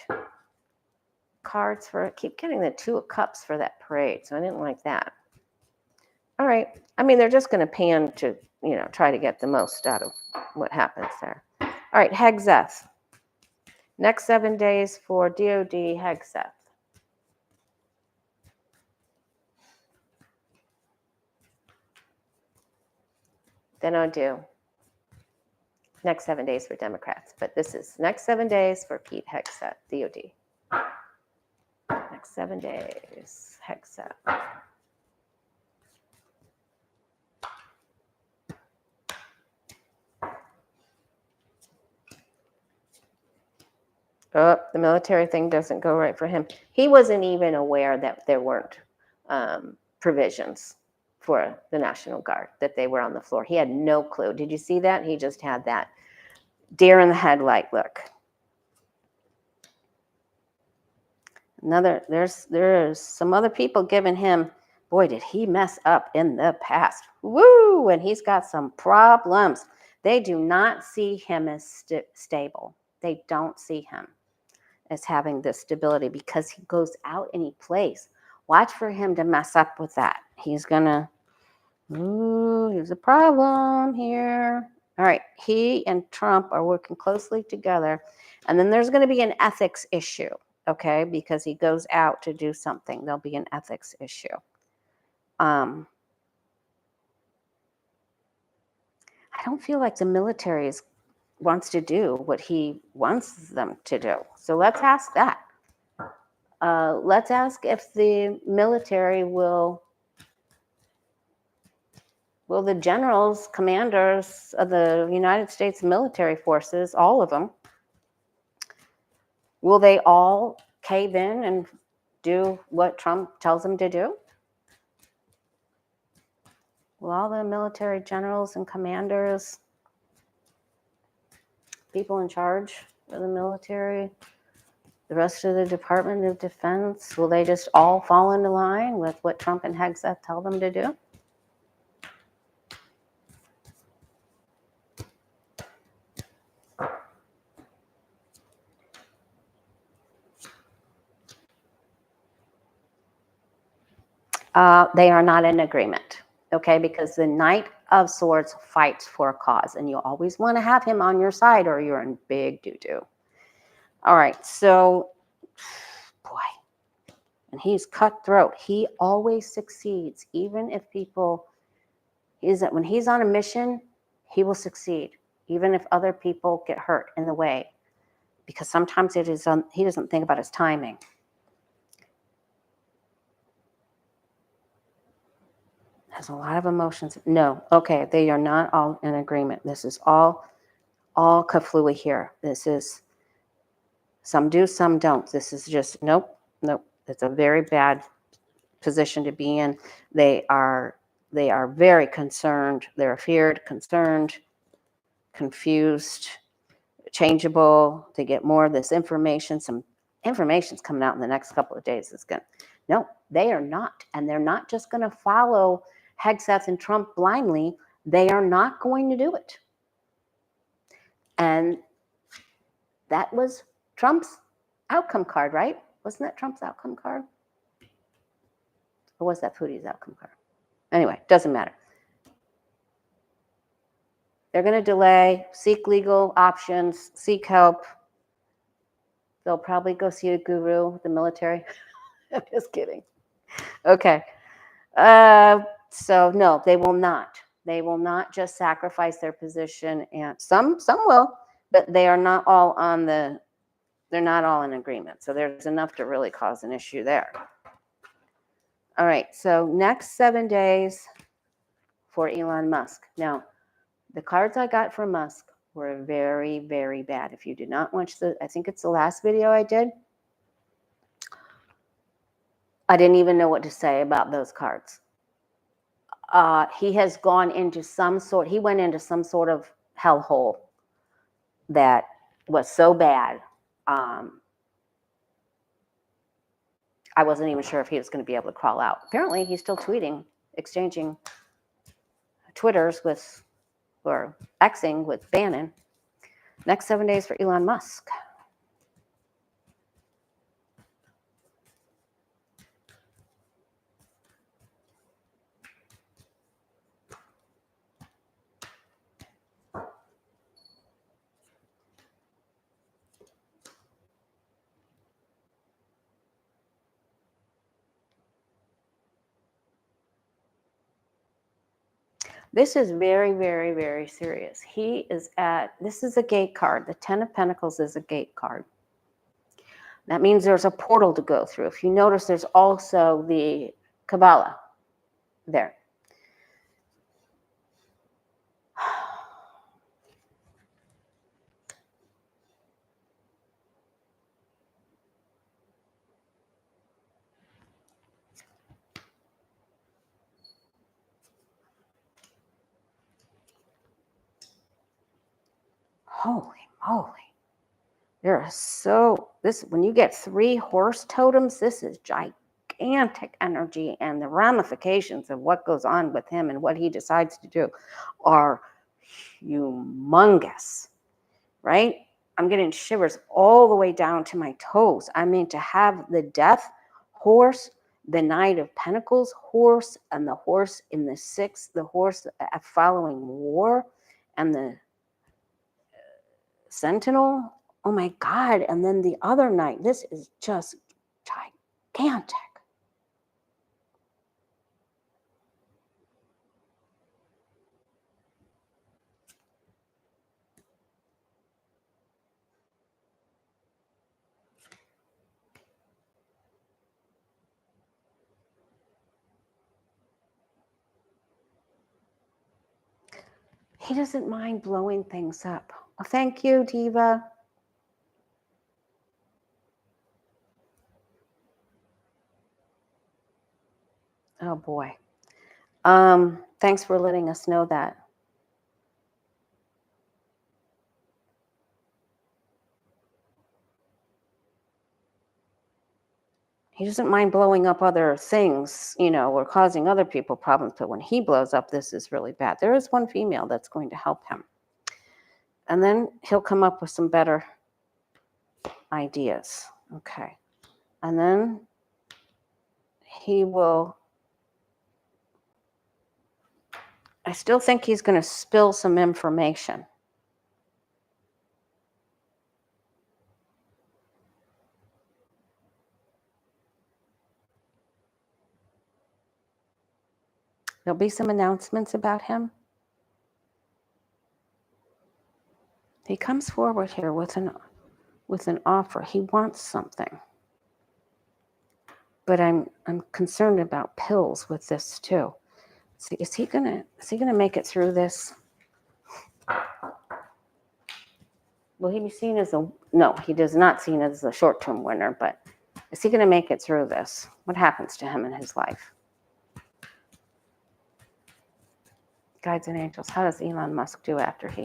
cards for it. Keep getting the Two of Cups for that parade, so I didn't like that. All right. I mean, they're just going to pan to, try to get the most out of what happens there. All right, Hegseth. Next 7 days for DOD Hegseth. Then I'll do next 7 days for Democrats. But this is next 7 days for Pete Hegseth, DOD. Next 7 days, Hegseth. Oh, the military thing doesn't go right for him. He wasn't even aware that there weren't provisions for the National Guard, that they were on the floor. He had no clue. Did you see that? He just had that deer in the headlight look. There's some other people giving him, boy, did he mess up in the past. Woo! And he's got some problems. They do not see him as stable. They don't see him as having this stability because he goes out and he plays. Watch for him to mess up with that. He's gonna, here's a problem here. All right, he and Trump are working closely together. And then there's gonna be an ethics issue, okay? Because he goes out to do something. There'll be an ethics issue. I don't feel like the military wants to do what he wants them to do. So let's ask that. Let's ask if the military will the generals, commanders of the United States military forces, all of them, will they all cave in and do what Trump tells them to do? Will all the military generals and commanders, people in charge of the military, the rest of the Department of Defense, will they just all fall into line with what Trump and Hegseth tell them to do? They are not in agreement, okay? Because the Knight of Swords fights for a cause, and you always want to have him on your side or you're in big doo-doo. All right, so, boy, and he's cutthroat. He always succeeds, even if people, when he's on a mission, he will succeed, even if other people get hurt in the way, because sometimes he doesn't think about his timing. Has a lot of emotions. No, okay, they are not all in agreement. This is all kaflooey here. This is some do, some don't. This is just nope. It's a very bad position to be in. They are very concerned. They're feared, concerned, confused, changeable. To get more of this information. Some information's coming out in the next couple of days. No, they are not, and they're not just going to follow Hegseth and Trump blindly. They are not going to do it. And that was Trump's outcome card, right? Wasn't that Trump's outcome card? Or was that Putin's outcome card? Anyway, doesn't matter. They're going to delay, seek legal options, seek help. They'll probably go see a guru, the military. I'm just kidding. Okay. So no, they will not. They will not just sacrifice their position, and some will, but they are not all they're not all in agreement. So there's enough to really cause an issue there. All right, so next 7 days for Elon Musk. Now, the cards I got from Musk were very, very bad. If you did not watch I think it's the last video I did, I didn't even know what to say about those cards. He has gone into he went into some sort of hellhole that was so bad. I wasn't even sure if he was going to be able to crawl out. Apparently, he's still tweeting, exchanging Twitters or Xing with Bannon. Next 7 days for Elon Musk. This is very, very, very serious. He is this is a gate card. The 10 of Pentacles is a gate card. That means there's a portal to go through. If you notice, there's also the Kabbalah there. Holy moly. There is when you get 3 horse totems, this is gigantic energy, and the ramifications of what goes on with him and what he decides to do are humongous, right? I'm getting shivers all the way down to my toes. I mean, to have the Death horse, the Knight of Pentacles horse, and the horse in the 6th, the horse following war, and the Sentinel. Oh my God. And then the other Knight. This is just gigantic. He doesn't mind blowing things up. Oh, thank you, Diva. Oh boy. Thanks for letting us know that. He doesn't mind blowing up other things, or causing other people problems. But when he blows up, this is really bad. There is one female that's going to help him. And then he'll come up with some better ideas. Okay. And then he will, I still think he's going to spill some information. There'll be some announcements about him. He comes forward here with an offer. He wants something. But I'm concerned about pills with this too. See, is he gonna make it through this? Will he be seen as no, he does not seen as a short-term winner, but is he gonna make it through this? What happens to him in his life? Guides and angels, how does Elon Musk do after is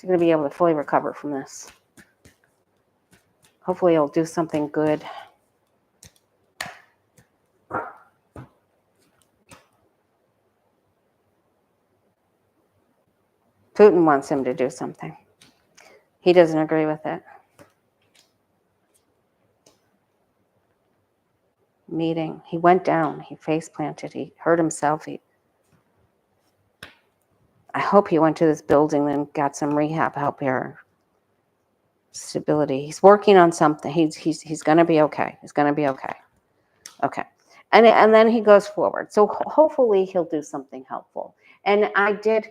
he gonna be able to fully recover from this? Hopefully he'll do something good. Putin wants him to do something. He doesn't agree with it. Meeting. He went down. He face planted. He hurt himself. I hope he went to this building and got some rehab help here. Stability. He's working on something. He's going to be okay. He's going to be okay. Okay. And then he goes forward. So hopefully he'll do something helpful. And I did.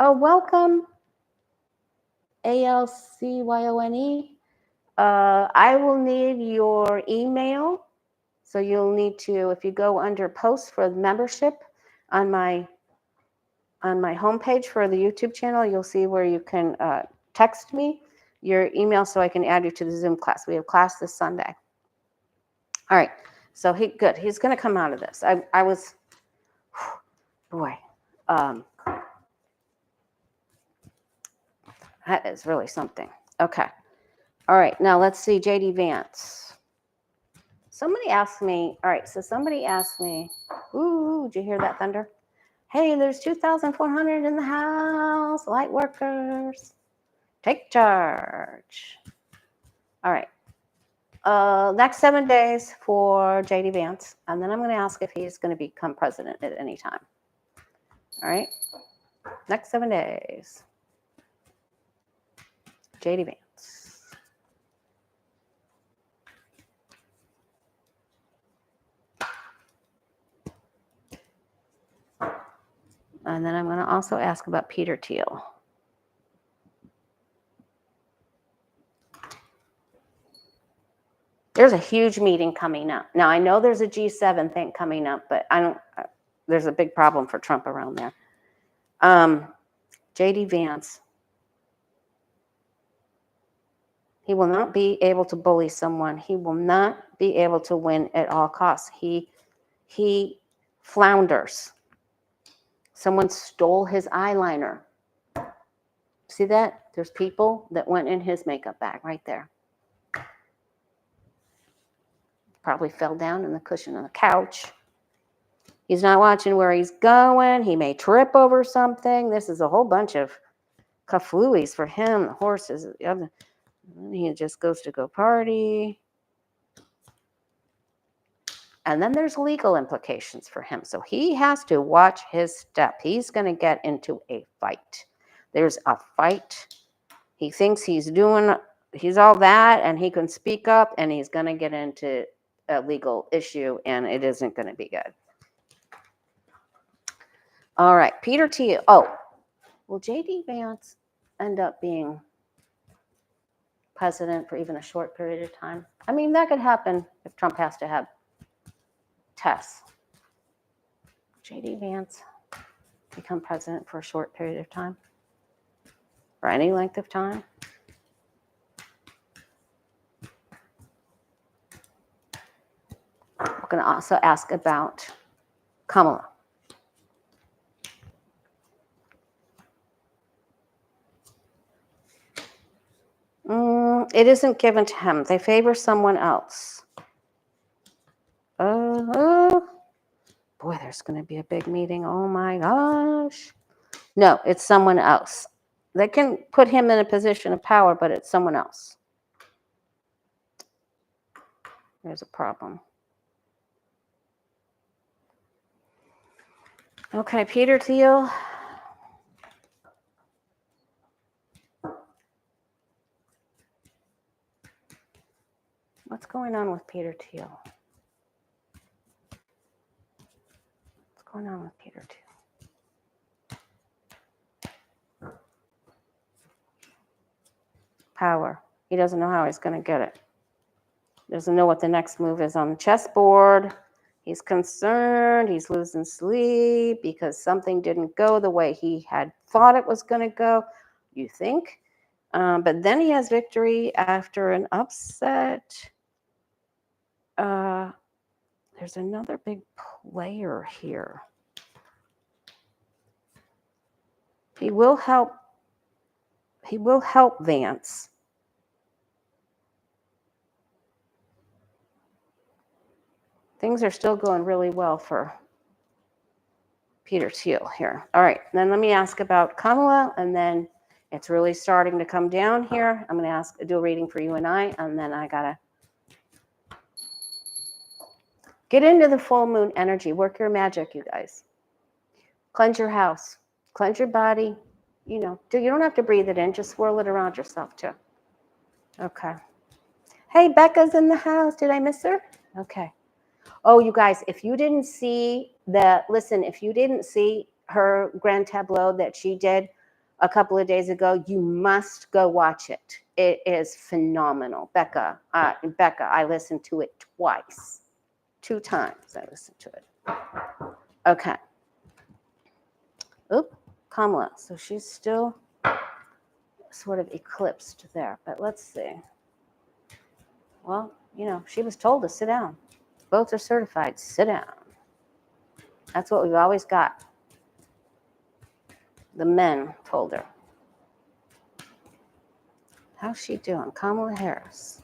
Oh, welcome. ALCYONE. I will need your email. So you'll need to, if you go under posts for membership on my homepage for the YouTube channel, you'll see where you can text me your email so I can add you to the Zoom class. We have class this Sunday. All right. So good. He's going to come out of this. I was, boy, that is really something. Okay. All right. Now let's see JD Vance. Somebody asked me, all right. So somebody asked me, ooh, did you hear that thunder? Hey, there's 2,400 in the house. Light workers. Take charge. All right. Next 7 days for JD Vance. And then I'm going to ask if he's going to become president at any time. All right. Next 7 days. JD Vance. And then I'm going to also ask about Peter Thiel. There's a huge meeting coming up. Now, I know there's a G7 thing coming up, but there's a big problem for Trump around there. J.D. Vance. He will not be able to bully someone. He will not be able to win at all costs. He flounders. Someone stole his eyeliner. See that? There's people that went in his makeup bag right there. Probably fell down in the cushion on the couch. He's not watching where he's going. He may trip over something. This is a whole bunch of kafluis for him. The horses. He just goes to go party. And then there's legal implications for him. So he has to watch his step. He's going to get into a fight. There's a fight. He thinks he's all that, and he can speak up, and he's going to get into a legal issue, and it isn't going to be good. All right, Peter Thiel. Oh, will J.D. Vance end up being president for even a short period of time? I mean, that could happen if Trump has to have tests. J.D. Vance become president for a short period of time? For any length of time? We're going to also ask about Kamala. It isn't given to him. They favor someone else. Boy, there's going to be a big meeting. Oh my gosh. No, it's someone else. They can put him in a position of power, but it's someone else. There's a problem. Okay, Peter Thiel. What's going on with Peter Thiel? What's going on with Peter Thiel? Power. He doesn't know how he's going to get it. Doesn't know what the next move is on the chessboard. He's concerned. He's losing sleep because something didn't go the way he had thought it was going to go, you think. But then he has victory after an upset. There's another big player here. He will help Vance. Things are still going really well for Peter Thiel here. All right, then let me ask about Kamala, and then it's really starting to come down here. I'm going to do a reading for you and then I got to get into the full moon energy. Work your magic, you guys. Cleanse your house. Cleanse your body. You don't have to breathe it in. Just swirl it around yourself, too. Okay. Hey, Becca's in the house. Did I miss her? Okay. Oh, you guys, if you didn't see her grand tableau that she did a couple of days ago, you must go watch it. It is phenomenal. Becca, I listened to it twice. 2 times I listened to it. Okay. Oop, Kamala. So she's still sort of eclipsed there, but let's see. Well, she was told to sit down. Both are certified. Sit down. That's what we've always got. The men told her. How's she doing? Kamala Harris.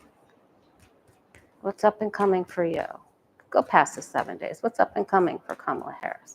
What's up and coming for you? Go past the 7 days. What's up and coming for Kamala Harris?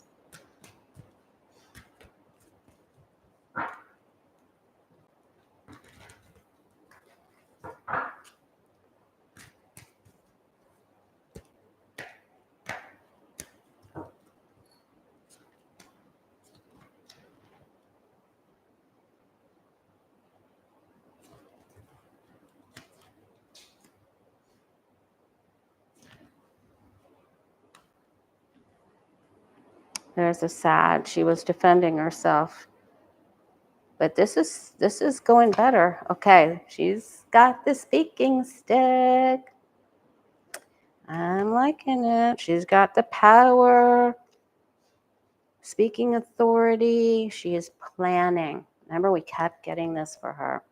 There's a sad. She was defending herself. But this is going better. Okay, she's got the speaking stick. I'm liking it. She's got the power. Speaking authority. She is planning. Remember, we kept getting this for her.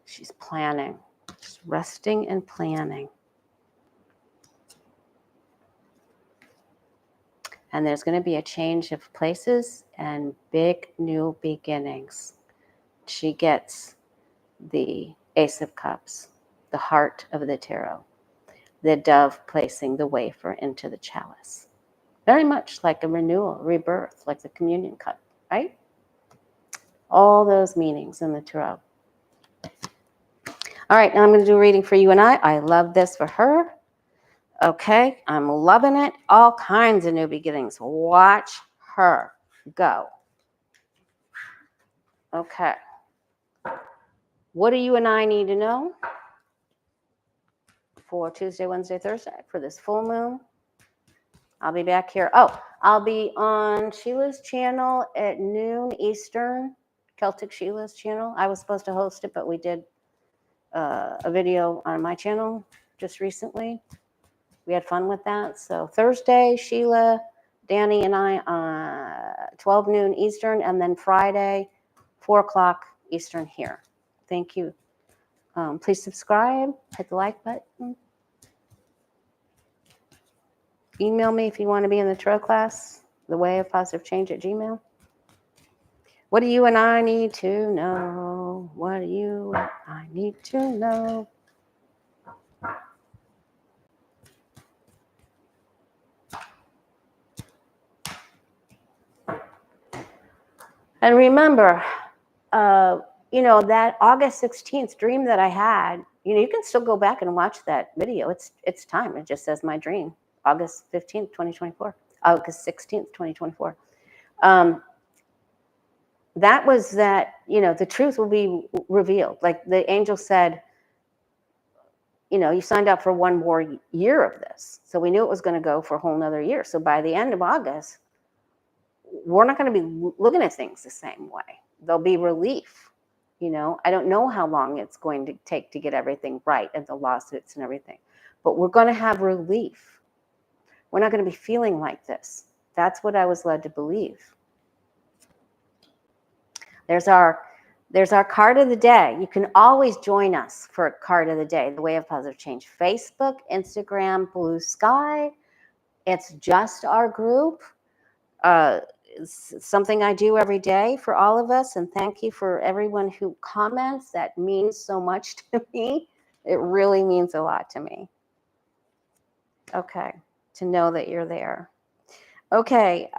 She's planning. She's resting and planning. And there's going to be a change of places and big new beginnings. She gets the Ace of Cups, the heart of the tarot, the dove placing the wafer into the chalice. Very much like a renewal, rebirth, like the communion cup, right? All those meanings in the tarot. All right, now I'm going to do a reading for you and I. I love this for her. Okay, I'm loving it. All kinds of new beginnings. Watch her go. Okay. What do you and I need to know for Tuesday, Wednesday, Thursday for this full moon? I'll be back here. Oh, I'll be on Sheila's channel at noon Eastern, Celtic Sheila's channel. I was supposed to host it, but we did a video on my channel just recently. We had fun with that. So Thursday, Sheila, Danny, and I, 12 noon Eastern, and then Friday, 4 o'clock Eastern here. Thank you. Please subscribe, hit the like button. Email me if you want to be in the tarot class, thewayofpositivechange@gmail.com. What do you and I need to know? What do you and I need to know? And remember, that August 16th dream that I had, you can still go back and watch that video. It's time. It just says my dream, August 15th, 2024, August 16th, 2024. That was that, the truth will be revealed. Like the angel said, you signed up for one more year of this. So we knew it was going to go for a whole nother year. So by the end of August, we're not going to be looking at things the same way. There'll be relief. I don't know how long it's going to take to get everything right and the lawsuits and everything, but we're going to have relief. We're not going to be feeling like this. That's what I was led to believe. There's our card of the day. You can always join us for a card of the day, The Way of Positive Change. Facebook, Instagram, Blue Sky. It's just our group. It's something I do every day for all of us. And thank you for everyone who comments. That means so much to me. It really means a lot to me. Okay, to know that you're there. Okay.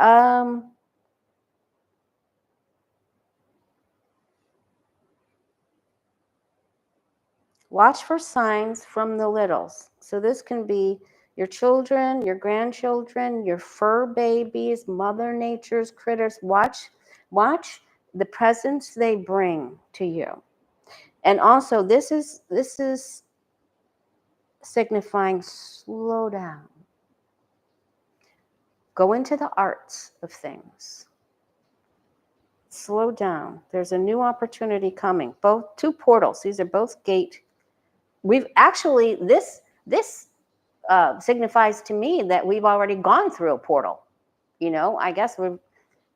Watch for signs from the littles. So this can be your children, your grandchildren, your fur babies, Mother Nature's critters. Watch the presents they bring to you. And also this is signifying slow down. Go into the arts of things. Slow down. There's a new opportunity coming. Both two portals. These are both gate. We've actually, this signifies to me that we've already gone through a portal. I guess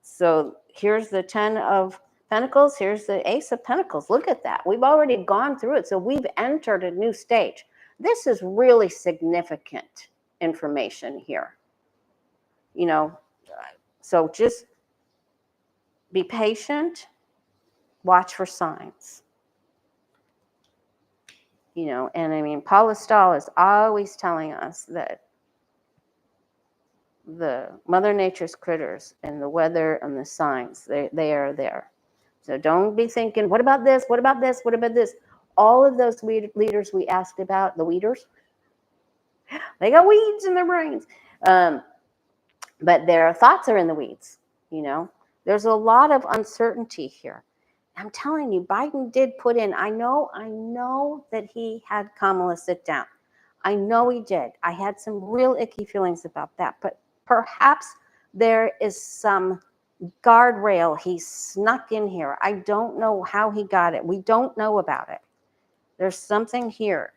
so here's the 10 of Pentacles. Here's the Ace of Pentacles. Look at that. We've already gone through it. So we've entered a new stage. This is really significant information here. So just be patient. Watch for signs. And I mean, Paula Stahl is always telling us that the Mother Nature's critters and the weather and the signs, they are there. So don't be thinking, what about this? What about this? What about this? All of those leaders we asked about, the weeders, they got weeds in their brains. But their thoughts are in the weeds. There's a lot of uncertainty here. I'm telling you, Biden did put in, I know that he had Kamala sit down. I know he did. I had some real icky feelings about that. But perhaps There is some guardrail he snuck in here. I don't know how he got it. We don't know about it. There's something here.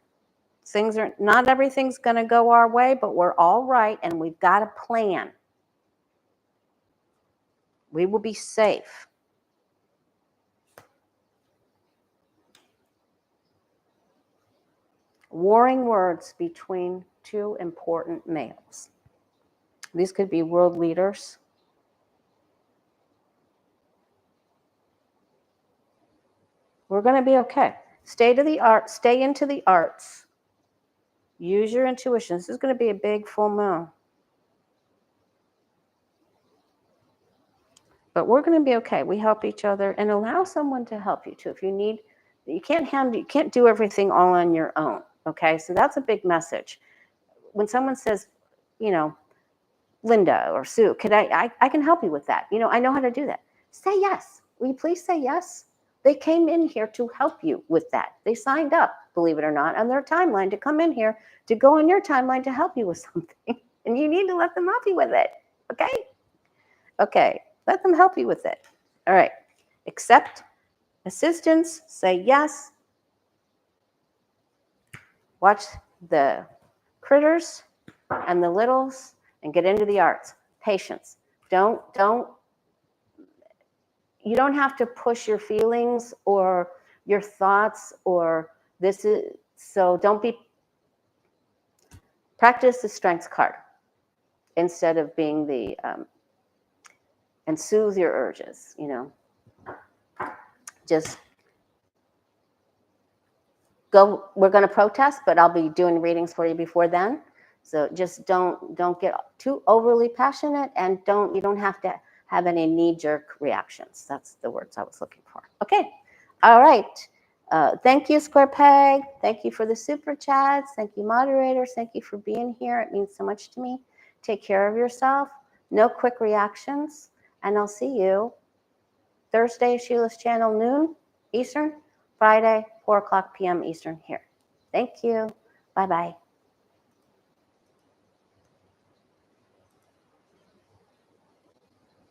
Things are not everything's going to go our way, but we're all right, and we've got a plan. We will be safe. Warring words between two important males. These could be world leaders. We're going to be okay. Stay into the arts. Use your intuition. This is going to be a big full moon. But we're going to be okay. We help each other, and allow someone to help you too. If you need, you can't do everything all on your own. Okay, so that's a big message. When someone says, you know, Linda or Sue, could I can help you with that. You know, I know how to do that. Say yes. Will you please say yes? They came in here to help you with that. They signed up, believe it or not, on their timeline to come in here to go on your timeline to help you with something. And you need to let them help you with it. Okay? Okay. Let them help you with it. All right. Accept assistance. Say yes. Watch the critters and the littles and get into the arts. Patience. You don't have to push your feelings or your thoughts or this is, so don't be, practice the strength card instead of being the, and soothe your urges, you know. Just go, we're going to protest, but I'll be doing readings for you before then. So just don't get too overly passionate, and you don't have to have any knee-jerk reactions. That's the words I was looking for. Okay. All right. Thank you, Square Peg. Thank you for the super chats. Thank you, moderators. Thank you for being here. It means so much to me. Take care of yourself. No quick reactions. And I'll see you Thursday, Sheila's channel, noon Eastern. Friday, 4 o'clock p.m. Eastern here. Thank you. Bye-bye.